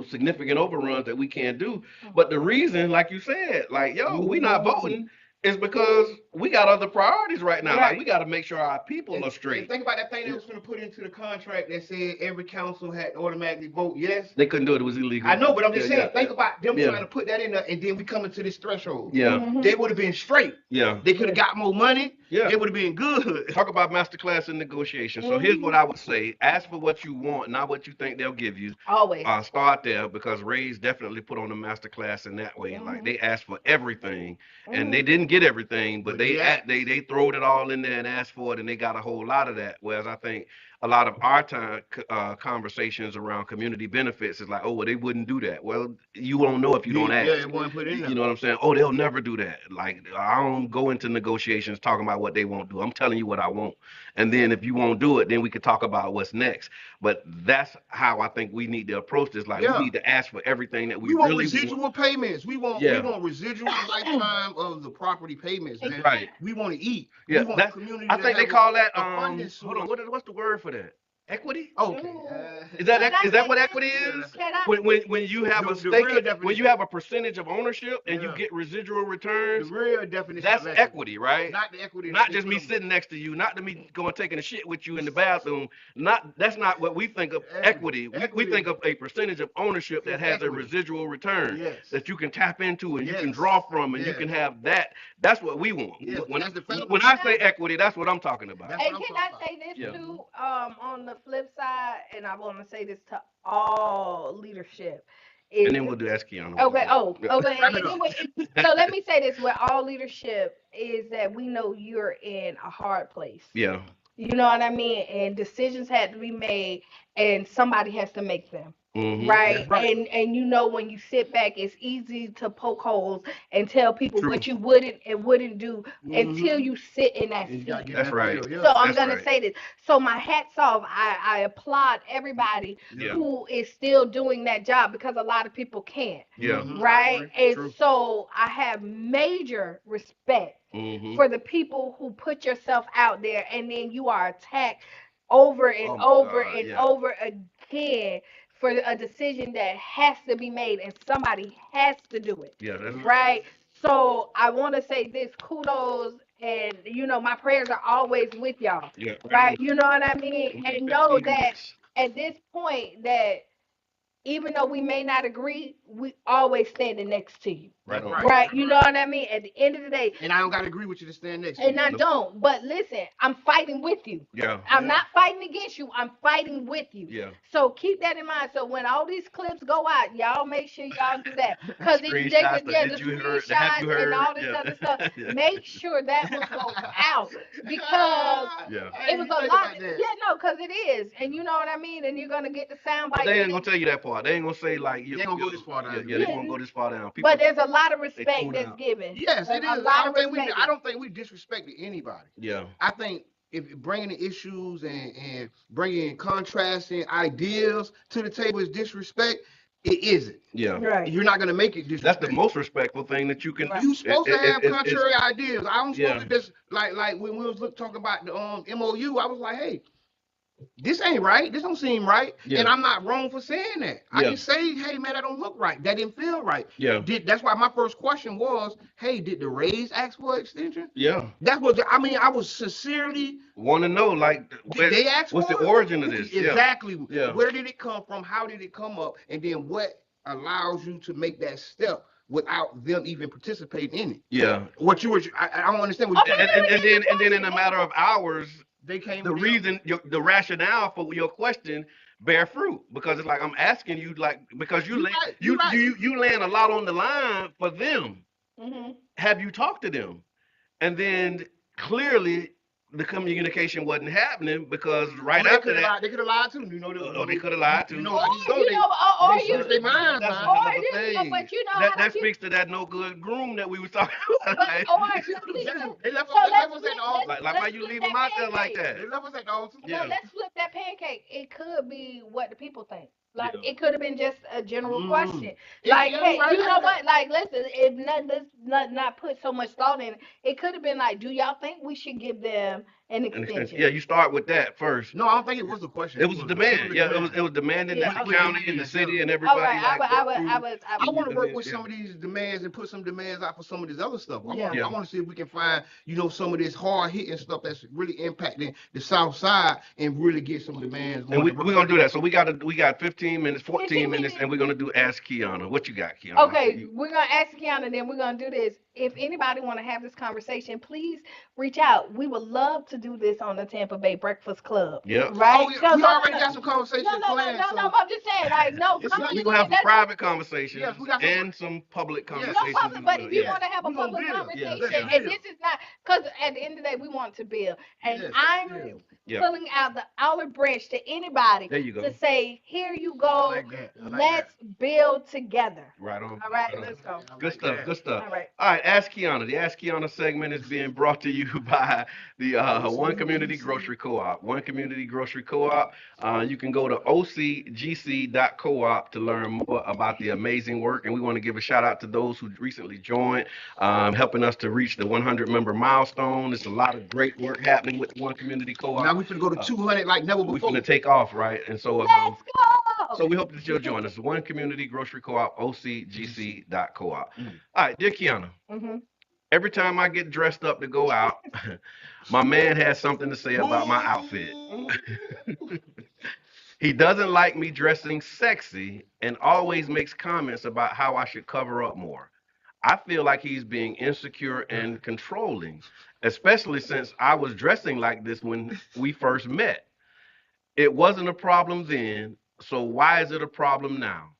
significant overruns that we can't do. But the reason, like you said, we not voting, is because we got other priorities right now. Like, we got to make sure our people are straight. And think about that thing that was going to put into the contract that said every council had to automatically vote yes. They couldn't do it. It was illegal. I know, but I'm just saying, think about them trying to put that in there, and then we come into this threshold. Yeah. They would have been straight. Yeah. They could have got more money. Yeah. It would have been good. Talk about masterclass in negotiation. So here's what I would say. Ask for what you want, not what you think they'll give you. Always. Start there, because Ray's definitely put on a masterclass in that way. Like, they asked for everything, and they didn't get everything, but they throwed it all in there and asked for it, and they got a whole lot of that. Whereas I think a lot of our time conversations around community benefits is like, oh, well, they wouldn't do that. Well, you won't know if you don't ask. Yeah, it won't put in there. You know what I'm saying? Oh, they'll never do that. Like, I don't go into negotiations talking about what they won't do. I'm telling you what I want. And then if you won't do it, then we could talk about what's next. But that's how I think we need to approach this. Like, we need to ask for everything that we really want. Residual payments. We want residual lifetime of the property payments, man. Right. We want to eat. Yeah, we want community. I think they call that hold on. What's the word for that? Equity? Okay. Is that what equity is? When you have a stake, when you have a percentage of ownership and you get residual returns, the real definition that's equity, right? Not the equity. Not just me sitting next to you, not to me going taking a shit with you in the bathroom. That's not what we think of equity. We think of a percentage of ownership that has a residual return that you can tap into and you can draw from, and you can have that. That's what we want. When I say equity, that's what I'm talking about. And can I say this too? On the flip side, and I want to say this to all leadership. And then we'll do ask Qiana. Okay. So let me say this with all leadership is that we know you're in a hard place. Yeah. You know what I mean? And decisions had to be made, and somebody has to make them. right? Right. And you know, when you sit back, it's easy to poke holes and tell people True. what you wouldn't and wouldn't do until you sit in that And you gotta seat. get That's that right. feel, yeah. So I'm That's gonna right. say this. So my hats off. I applaud everybody Yeah. who is still doing that job because a lot of people can't. Yeah. Right? And True. so I have major respect for the people who put yourself out there and then you are attacked over and Oh my over God. and Yeah. over again for a decision that has to be made and somebody has to do it. Yeah. That's Right? So I want to say this kudos and my prayers are always with y'all. yeah. Right? You know what I mean? We need And know 15 that minutes. at this point that even though we may not agree, we always standing next to you. Right on. Right? You know what I mean? At the end of the day, And I don't gotta agree with you to stand next to and you. I don't. But listen, I'm fighting with you. Yeah. I'm not fighting against you. I'm fighting with you. Yeah. So keep that in mind. So when all these clips go out, y'all make sure y'all do that. Because they Screenshots. could, yeah, the Did you heard? Have you screenshots and heard? all this Yeah. other stuff. Yeah. Make sure that one goes out because Yeah. it was a lot. Yeah, no, because it is, and you know what I mean. And you're gonna get the sound But bite. they ain't gonna tell you that part. They ain't gonna say like you. They ain't gonna go this far down. Yeah, they Yeah. won't go this far down. People, But there's a lot of respect tune that's out. given. Yes, it A is. lot of I respect. don't think we disrespected anybody. yeah. I think if bringing the issues and bringing contrasting ideas to the table is disrespect, it isn't. Yeah. Right. You're not gonna make it That's disrespect. the most respectful thing that you can do. You supposed to have it's- contrary ideas. I don't Yeah. supposed to just like when we was talking about the MOU. I was like, hey, this ain't right. This don't seem right. Yeah. And I'm not wrong for saying that. I Yeah. can say, hey man, that don't look right. That didn't feel right. Yeah. That's why my first question was, hey, did the Rays ask for extension? Yeah. That's what I mean. I was sincerely. Want to know like Did they ask what's for the it? origin of this? Exactly. Yeah. Where did it come from? How did it come up? And then what allows you to make that step without them even participating in it? Yeah. What you were, I don't understand. What Okay. And then in a matter of hours, they came. the with reason, the rationale for your question bear fruit because it's like I'm asking you like because you laying a lot on the line for them. Have you talked to them? And then clearly the communication wasn't happening because right after that they could have lied too. You know, they could have lied too. You know, Or they you switched their minds. That's man. another or thing. but you know how That people- speaks to that no good groom that we was talking about. But, Like, or, They left so us let's at flip- the altar. let's- like why let's you flip leave that them out there like pancake. that? They left us at the altar. Yeah. No, let's flip that pancake. It could be what the people think. Like Yeah. it could have been just a general question. Yeah, Like, yeah, hey, right. you know what? Like, listen, if not put so much thought in it could have been like, do y'all think we should give them an extension? Yeah, you start with that first. No, I don't think it was a question. It was a demand. Yeah, it was demanding Yeah, that the okay. county and the city and All everybody. right, like, I want to work with Yeah. some of these demands and put some demands out for some of this other stuff. Yeah. I want to see if we can find, some of this hard hitting stuff that's really impacting the South Side and really get some demands. And we're gonna do that. So we got 15 minutes, 14 minutes, and we're gonna do Ask Qiana. What you got, Qiana? Okay, we're gonna ask Qiana, then we're gonna do this. If anybody want to have this conversation, please reach out. We would love to do this on the Tampa Bay Breakfast Club. Yeah. Right? Oh, yeah. We already got some conversations planned. No, I'm just saying, like, no, It's come not- on, We're gonna have some that's- private conversations Yes, we got some- and some public Yes. No conversations. public, but if you Yeah. want to have a We gonna public build. conversation, Yeah, and this is not, because at the end of the day, we want to build. And Yes, I'm yeah. pulling out the olive branch to anybody There you go. to say, here you go, I like that. I like let's build together. Right on. All right, on. let's go. Good stuff. Good stuff. All right. All right, Ask Qiana. The Ask Qiana segment is being brought to you by the One Community Grocery Co-op. One Community Grocery Co-op. You can go to ocgc.coop to learn more about the amazing work. And we want to give a shout out to those who recently joined, helping us to reach the 100 member milestone. There's a lot of great work happening with One Community Co-op. Now we finna go to 200 like never We're before. going to take off, right? And so, Let's go. so we hope that you'll join us. One Community Grocery Co-op, ocgc.coop. All right, dear Qiana. Mhm. Every time I get dressed up to go out, my man has something to say about my outfit. He doesn't like me dressing sexy and always makes comments about how I should cover up more. I feel like he's being insecure and controlling, especially since I was dressing like this when we first met. It wasn't a problem then, so why is it a problem now?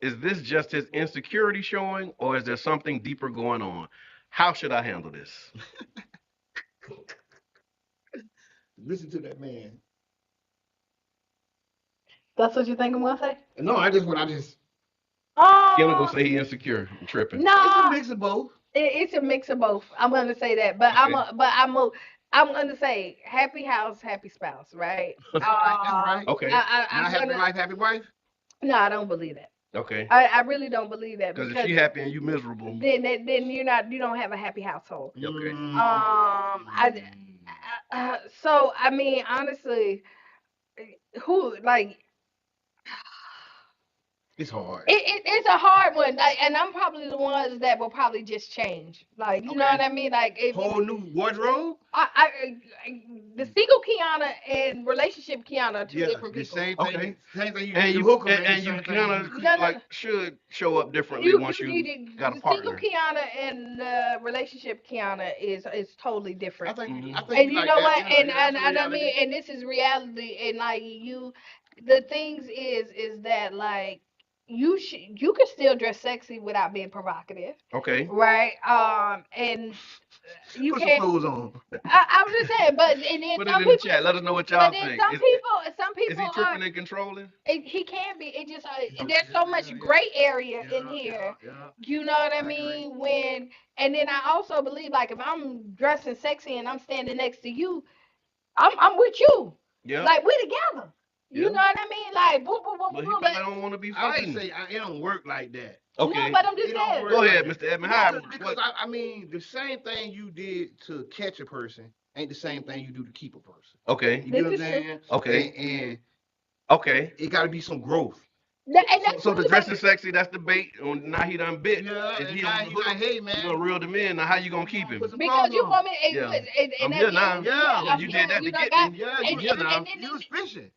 Is this just his insecurity showing, or is there something deeper going on? How should I handle this? Listen to that man. That's what you think I'm gonna say? No, I just Qiana gonna Um, say he insecure. I'm tripping. no, it's a mix of both. it's a mix of both. I'm gonna say that, but Okay. I'm gonna say happy house, happy spouse, right? That's right. Okay. Not happy life, happy wife. No, I don't believe that. Okay. I really don't believe that Because if because she happy and you miserable. then you don't have a happy household. Okay. So I mean honestly, who like It's hard. it's a hard one, like, and I'm probably the ones that will probably just change, like you know Okay. what I mean, like if Whole new wardrobe. the single Qiana and relationship Qiana are two Yeah, different the people. same thing. Okay. Same thing. And you hook 'em and you same thing kind of No, no, like no. should show up differently once you need got a the single partner. Qiana and the relationship Qiana is totally I different. think. I think. And you like know that, what? yeah, that's And I reality. mean, and this is reality. And like the things is that like you can still dress sexy without being provocative, Okay. right? And you Put some can't. clothes on. I was just saying, but and then Put it some in the people, chat. Let us know what but y'all then think. some Is people he are. tripping and controlling? He can be. It just there's so much gray area in here. Yeah. You know what I agree. mean? And then I also believe like if I'm dressing sexy and I'm standing next to you, I'm with you. Yeah. Like we together. You Yeah. know what I mean? Like boom, boom, boom, But boom. he probably don't want to be I was fighting. just say it don't work like that. Okay. No, but I'm just It don't saying. work Go like ahead, that. Mr. Edmond. How? Because I mean, the same thing you did to catch a person ain't the same thing you do to keep a person. Okay. You get what I'm This is true. saying? Okay. And Okay. it got to be some growth. And that's So the really dressing sexy, that's the bait. Now he done bit. Yeah, Is and he now on the he's hook? like, hey, man. You gonna reel them in. Now how you gonna keep him? Put some because clothes you on. want me. Yeah. And I'm at here the now. end, Yeah, Yeah, you did that you to know, get God, me. Yeah, I'm here now. you was fishing.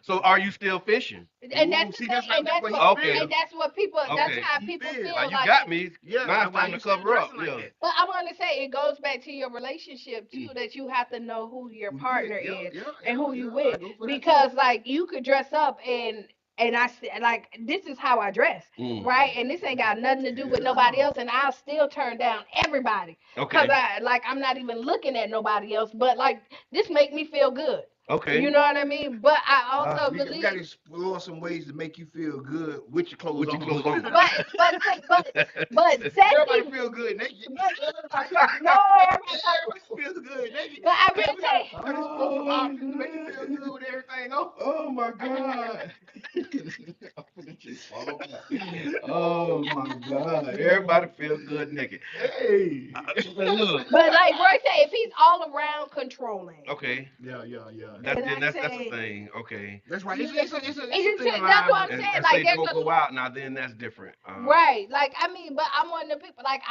So are you still fishing? and that's Ooh, the see, thing, that's and that's what what, he feel. and that's what people, that's Okay. how He people feel. feel Like you like. got me. Yeah, Now it's why time you to still cover up. dressing like Yeah. that? But I want to say it goes back to your relationship too, that you have to know who your partner is and who you with, because like you could dress up and I like this is how I dress, right? And this ain't got nothing to do with nobody else, and I'll still turn down everybody because Okay. I'm not even looking at nobody else, but like this make me feel good. Okay. You know what I mean? But I also We believe. got to explore some ways to make you feel good with your clothes With your on. clothes on. But Everybody sexy. feel good naked. No, Everybody feels good naked. but I really We got say. some options to make you feel good with everything on. Oh my God. Oh my God. Everybody feels good naked. Hey. Look. But like Roy said, if he's all around controlling. Okay. Yeah. That's the thing. Okay. That's right. It's It's a just, thing that's alive. what I'm And, saying. and Like say there's don't go out now, then that's different. right. Like I mean, but I'm one of the people. Like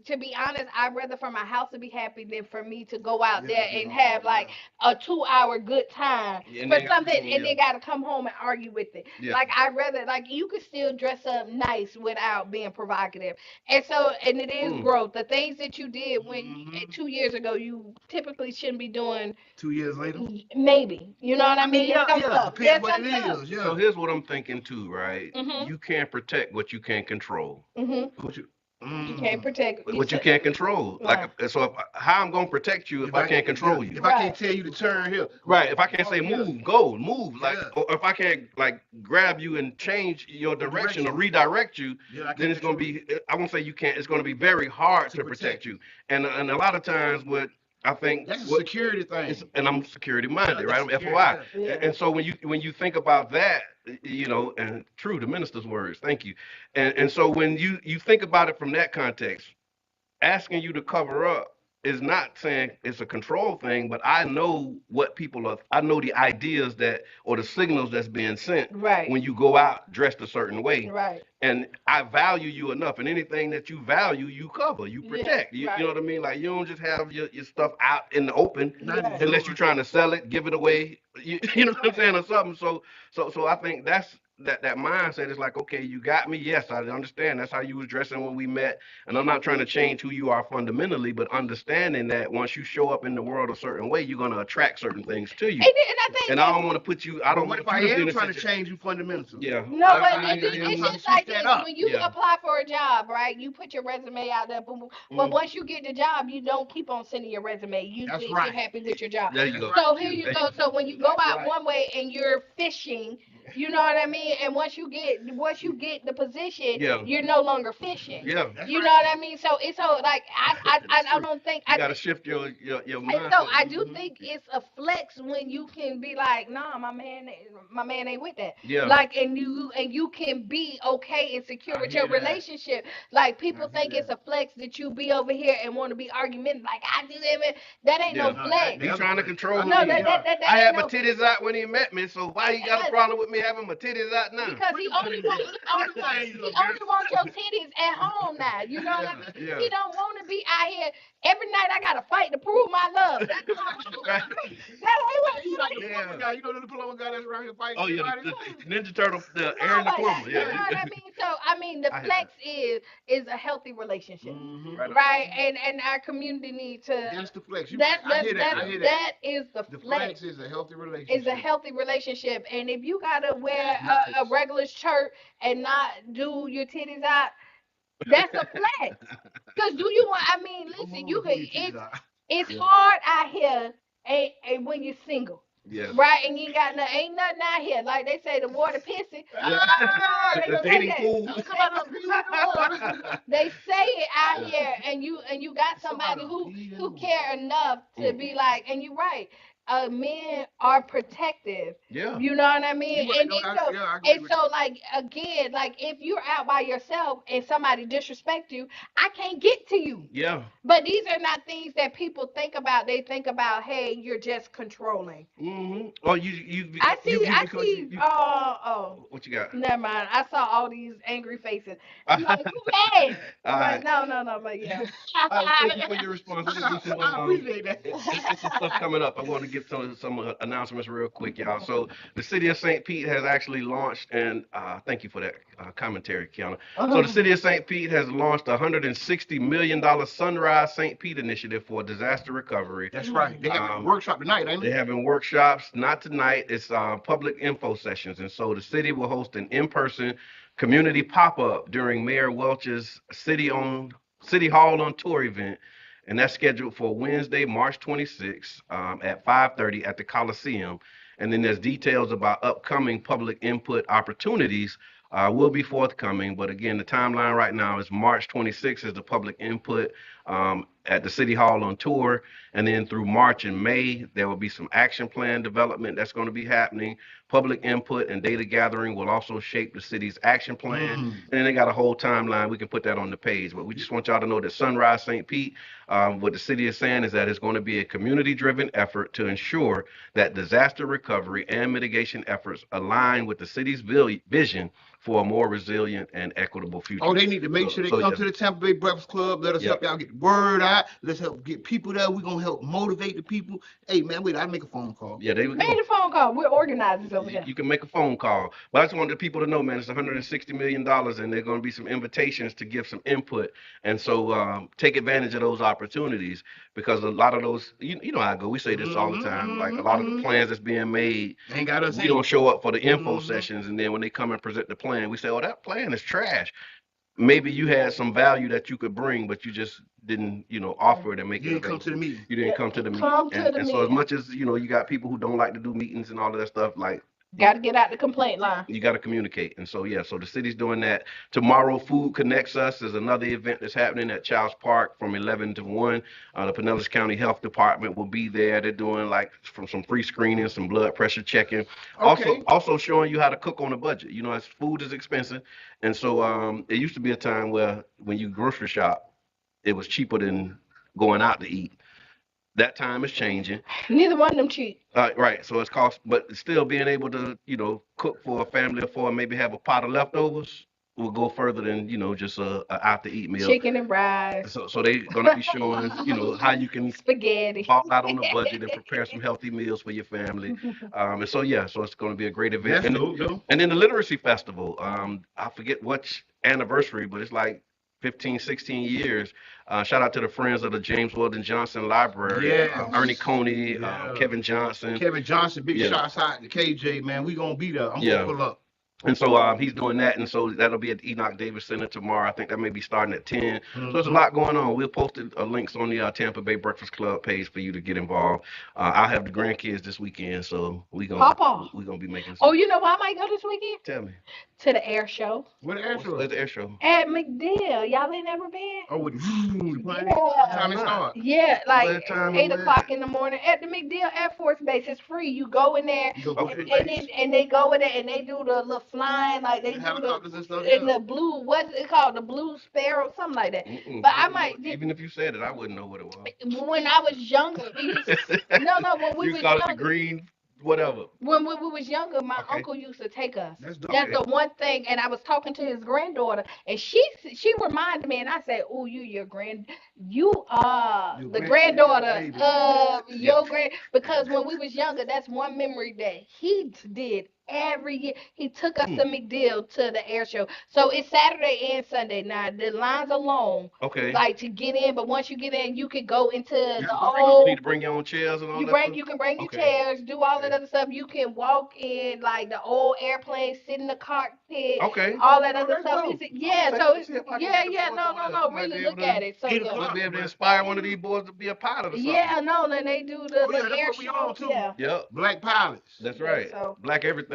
to be honest, I'd rather for my house to be happy than for me to go out there and have like a 2 hour good time And for then- something, and yeah. they gotta come home and argue with it. Yeah. Like I'd rather like you could still dress up nice without being provocative, and it is growth. The things that you did when 2 years ago, you typically shouldn't be doing. 2 years later. Maybe you know what I mean. Yeah, There's some stuff. There's depends what some it stuff. is. Yeah. So here's what I'm thinking too, right? Mhm. You can't protect what you can't control. What you, You can't protect What you can't control. Right. Like so, how I'm gonna protect you if I can't control you? If I can't tell you to turn here. Right. If I can't say move, go, move. Like, Yeah. or if I can't like grab you and change your direction or redirect you, then it's gonna be. I won't say you can't. It's gonna be very hard to protect you. And a lot of times, what I think That's a security thing. and I'm security minded, right? I'm That's FOI. Yeah. And so when you think about that, and true, the minister's words, thank you. And so when you think about it from that context, asking you to cover up is not saying it's a control thing, but I know what people are. I know the ideas that or the signals that's being sent Right. when you go out dressed a certain way. Right. And I value you enough, and anything that you value, you cover, you protect. You know what I mean? Like you don't just have your stuff out in the open Right. unless you're trying to sell it, give it away. You know what I'm saying, or something. So I think that's that mindset is like, okay, you got me. Yes, I understand. That's how you was dressing when we met, and I'm not trying to change who you are fundamentally, but understanding that once you show up in the world a certain way, you're gonna attract certain things to you. And I think And I don't want to put you. I don't What want if you I to be am in a trying to situation- change you fundamentally? Yeah. no, but it's I'm just trying like to this. switch that up. When you Yeah. apply for a job, right? You put your resume out there, boom, boom. But once you get the job, you don't keep on sending your resume. That's You're right. happy with your job. There you go. So here you go. So when you go out Right. one way and you're fishing You know what I mean? And once you get the position, Yeah. you're no longer fishing. Yeah. You know what I mean? So it's so like I don't think You I got to shift your and mindset. so I do think it's a flex when you can be like, nah, my man ain't with that. Yeah. Like, and you can be okay and secure with your relationship. Like people think it's a flex that you be over here and want to be argumentative. Like I do that, that ain't no flex. He trying to control me. No, that I ain't had my no. titties out when he met me, so why he got a problem with me having my titties out now? Because he only wants your titties at home now. You know what I mean? Yeah. He don't want to be out here every night. I gotta fight to prove my love. That You like the plumber guy? You know the plumber guy that's around here fighting? Oh yeah, everybody? the Ninja Turtle, the Aaron the plumber. You know Yeah. what I mean? So I mean, the flex is a healthy relationship, Mm-hmm. right? And our community needs to. That's the flex. I hear that. That is the The flex. flex is a healthy relationship. Is a healthy relationship, and if you gotta wear a regular shirt and not do your titties out, that's a flex. Cause do you want? I mean, listen, you could. It's hard out here, and when you're single. Yeah. Right, and you ain't got ain't nothing out here. Like they say, the water pissy. The dating pool. They say it out here, and you got somebody who care enough to be like, and you're right. Men are protective. Yeah. You know what I mean? I So like again, like if you're out by yourself and somebody disrespect you, I can't get to you. Yeah. But these are not things that people think about. They think about, hey, you're just controlling. Mm-hmm. Or you. I see. What you got? Never mind. I saw all these angry faces. I'm like, who mad? Like, no, but yeah. Thank you for your response. I appreciate that. There's some stuff coming up. I want to get some announcements real quick, y'all. So the city of St. Pete has actually launched, and thank you for that commentary, Qiana. So the city of St. Pete has launched a $160 million Sunrise St. Pete initiative for disaster recovery. That's right. They have a workshop tonight, ain't They're they? having workshops, not tonight. It's public info sessions, and so the city will host an in-person community pop-up during Mayor Welch's City Hall on Tour event. And that's scheduled for Wednesday, March 26th at 5:30 at the Coliseum. And then there's details about upcoming public input opportunities will be forthcoming. But again, the timeline right now is March 26th is the public input at the City Hall on Tour. And then through March and May, there will be some action plan development that's going to be happening. Public input and data gathering will also shape the city's action plan. And then they got a whole timeline. We can put that on the page. But we just want y'all to know that Sunrise St. Pete, what the city is saying is that it's going to be a community-driven effort to ensure that disaster recovery and mitigation efforts align with the city's vision for a more resilient and equitable future. Oh, they need to make sure they come to the Tampa Bay Breakfast Club. Let us help y'all get the word out. Let's help get people there. We're going to help motivate the people. Hey, man, wait, I'll make a phone call. Yeah, they Make a phone call. We're organizers over here. You can make a phone call. But I just wanted the people to know, man, it's $160 million, and there are going to be some invitations to give some input. And so take advantage of those opportunities, because a lot of those, you know how I go. We say this all the time. Like a lot of the plans that's being made, Ain't got us. we don't show up for the info sessions, and then when they come and present the plan, we say, oh, that plan is trash. Maybe you had some value that you could bring, but you just didn't, offer it and make it. You didn't come to the meeting. You didn't come to the meeting. And so as much as, you got people who don't like to do meetings and all of that stuff, like, Got to get out the complaint line. you got to communicate. And so, yeah, so the city's doing that. Tomorrow, Food Connects Us is another event that's happening at Childs Park from 11 to 1. The Pinellas County Health Department will be there. They're doing from some free screening, some blood pressure checking. Okay. Also showing you how to cook on a budget. As food is expensive. And so it used to be a time where when you grocery shop, it was cheaper than going out to eat. That time is changing. Neither one of them cheap. Right. So it's cost, but still being able to, cook for a family of four, maybe have a pot of leftovers will go further than, just a out to eat meal. Chicken and rice. So they're going to be showing, how you can Spaghetti. fall out on the budget and prepare some healthy meals for your family. And so, yeah, so it's going to be a great event. And then the Literacy Festival, I forget which anniversary, but it's like 15, 16 years. Shout out to the friends of the James Weldon Johnson Library. Ernie Coney, Kevin Johnson. Big shots out to KJ, man. We going to be there. I'm going to pull up. And so he's doing that, and so that'll be at the Enoch Davis Center tomorrow. I think that may be starting at 10. So there's a lot going on. We'll post links on the Tampa Bay Breakfast Club page for you to get involved. I'll have the grandkids this weekend, so we're gonna be making some. Oh, you know where I might go this weekend? Tell me. To the air show. What the air show? Where's the air show? At McDill. Y'all ain't never been? Oh, with the plane? Yeah. What time it start? Yeah, What like time 8 is o'clock in the morning at the McDill Air Force Base. It's free. You go in there, You go to the and, base? they go in there and they do the little flying, like they do Helicopters and stuff. in the blue. What's it called? The Blue Sparrow, something like that. But I might. Even if you said it, I wouldn't know what it was. When I was younger, no, when we You was call it the younger. green, whatever. When we was younger, my Okay. uncle used to take us. That's dope. That's the one thing. And I was talking to his granddaughter, and she reminded me, and I said, "Oh, you are Your the granddaughter, granddaughter baby. of your grand." Because when we was younger, that's one memory that he did every year. He took us to McDill to the air show. So it's Saturday and Sunday. Now the lines are long, Okay. like to get in, but once you get in, you can go into the You old. need to bring your own chairs and all You that. can bring your Okay. chairs, do all that other stuff. You can walk in like the old airplane, sit in the cockpit, Okay. all that other That's stuff. dope. Yeah, I'll so see it's if I can yeah, get yeah, the no, boys no, might really be look able at to- it. So Either yeah. We'll be able to inspire one of these boys to be a pilot or something. Yeah, no, then they do the, Oh, yeah, the that's air what we show. on, too. Yeah. Yep. Black pilots. That's Yeah, right. so- Black everything.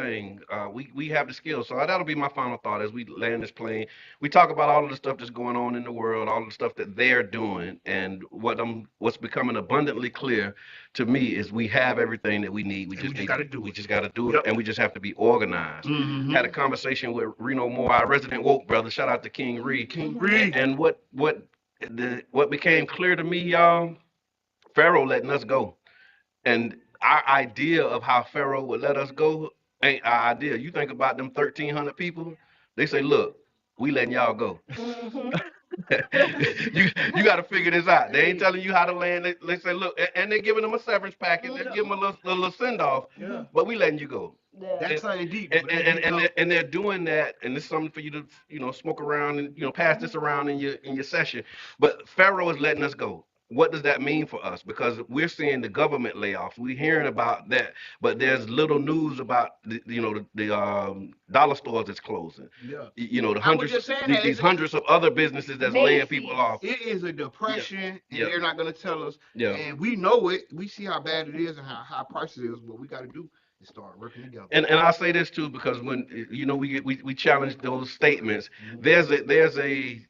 We have the skills. So that'll be my final thought as we land this plane. We talk about all of the stuff that's going on in the world, all of the stuff that they're doing, and what's becoming abundantly clear to me is we have everything that we need. We just gotta do We it. just got to do it, Yep. and we just have to be organized. Mhm. Had a conversation with Reno Moore, our resident woke brother. Shout out to King Reed. King Reed. And what became clear to me, y'all, Pharaoh letting us go. And our idea of how Pharaoh would let us go ain't our idea. You think about them 1,300 people, they say, look, we letting y'all go. Mhm. you got to figure this out. They ain't telling you how to land. They say, look, and they're giving them a severance package. They're giving them a little send off, Yeah. but we letting you go. Yeah. That's something deep. And they're doing that, and it's something for you to smoke around and pass this around in your session. But Pharaoh is letting us go. What does that mean for us? Because we're seeing the government layoffs. We're hearing about that, but there's little news about the dollar stores that's closing. Yeah. The I was just saying that. these hundreds of other businesses that's laying people off. It is a depression, Yeah. and they're not going to tell us. Yeah. And we know it. We see how bad it is and how high price it is. What we got to do is start working together. And I'll say this too, because when we challenge those statements, there's a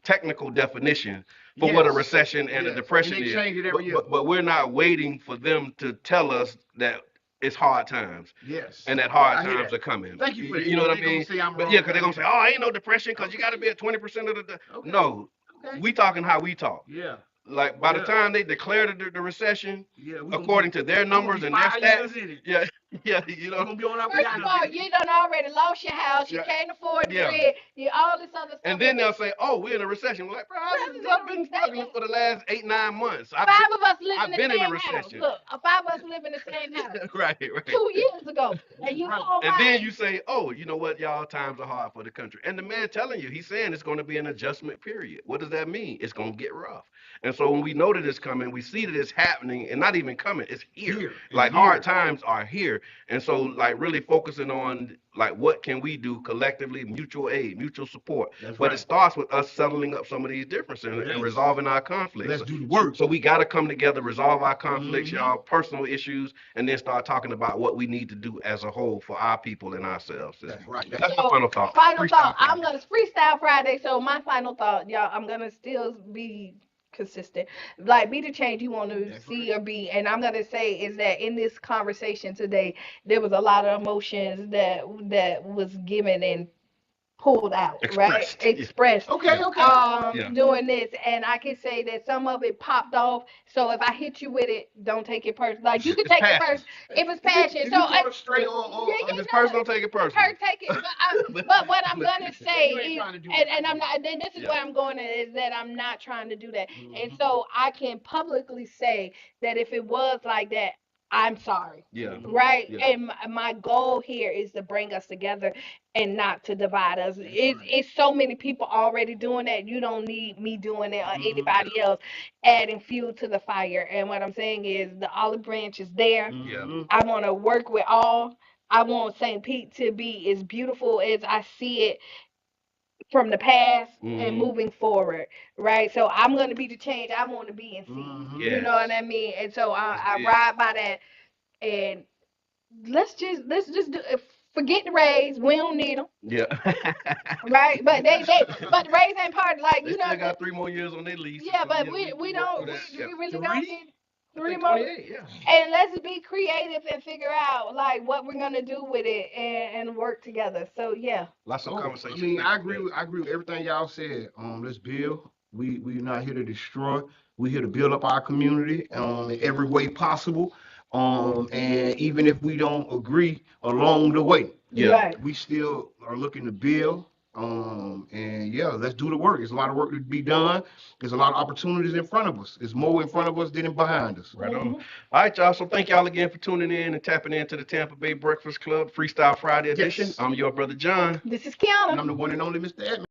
technical definition for what a Yes. recession and a Yes. depression And they is. change it every year. But we're not waiting for them to tell us that it's hard times Yes. and that hard I hear times that. are coming. Thank you for that. You know what I They gonna mean? say I'm But wrong. yeah, because they're gonna say, "Oh, ain't no depression because you got to be at 20% of the." Okay. No, Okay. we talking how we talk. Yeah. Like by the Yeah. time they declare the recession, Yeah. according to their numbers and their stats, in it. yeah, We're gonna be on our way First out of all, of it. you done already lost your house. You Yeah. can't afford Yeah. rent. You all this other stuff. and then they'll say, "Oh, we're in a recession." We're like, "Bro, I've been struggling for the last 8-9 months. Five of us live I've in the been in a same house. recession." Look, 5 of us live in the same house. right. 2 years ago, and you all And right. then you say, "Oh, you know what, y'all? Times are hard for the country." And the man telling you, he's saying it's going to be an adjustment period. What does that mean? It's going to get rough. And so when we know that it's coming, we see that it's happening, and not even coming, it's here. Here. Like It's hard here. times are here. And so like really focusing on like what can we do collectively, mutual aid, mutual support. That's But right. it starts with us settling up some of these differences and Yes. resolving our conflicts. Let's do the work. So we got to come together, resolve our conflicts, Mhm. y'all, personal issues, and then start talking about what we need to do as a whole for our people and ourselves. That's right. That's my final thought. Final thought. Freestyle I'm gonna freestyle Friday. So my final thought, y'all, I'm gonna still be consistent. Like be the change you want to That's see or be. And I'm gonna say is that in this conversation today, there was a lot of emotions that was given and pulled out, right? Expressed. Yeah. Expressed. Okay. Okay. Yeah. Doing this, and I can say that some of it popped off. So if I hit you with it, don't take it personal. Like you can It's take it passion. personal if it's passion. If So you go straight on. Yeah, If it's personal, take it personal. take it. But what I'm gonna say You ain't is, trying to do and I'm not. Then this is Yeah. where I'm going is that I'm not trying to do that. Mm-hmm. And so I can publicly say that if it was like that, I'm sorry. Yeah. Right. Yeah. And my goal here is to bring us together and not to divide us. It's right. it's so many people already doing that. You don't need me doing it or Mhm. anybody else adding fuel to the fire. And what I'm saying is the olive branch is there. Yeah. Mhm. I want to work with all I want St. Pete to be as beautiful as I see it from the past and moving forward, right? So I'm gonna be the change I want to be and see. You know what I mean? And so I ride by that, and let's just forget the raise. We don't need them, Yeah. right? But but the raise ain't part like They you know. still got 3 more years on their lease. Yeah, So, but yeah, we can we work don't through that. we Yeah. really don't Three? need I 3 think more. 28, yeah. And let's be creative and figure out like what we're gonna do with it and work together. So yeah. Lots of I conversation. mean, I agree with everything y'all said. Let's build. We're not here to destroy. We're here to build up our community in every way possible. And even if we don't agree along the way, Yeah. Right. we still are looking to build. And yeah, let's do the work. There's a lot of work to be done. There's a lot of opportunities in front of us. There's more in front of us than behind us. Right on. All right, y'all. So thank y'all again for tuning in and tapping into the Tampa Bay Breakfast Club Freestyle Friday edition. Yes. I'm your brother John. This is Qiana. And I'm the one and only Mr. Edmond.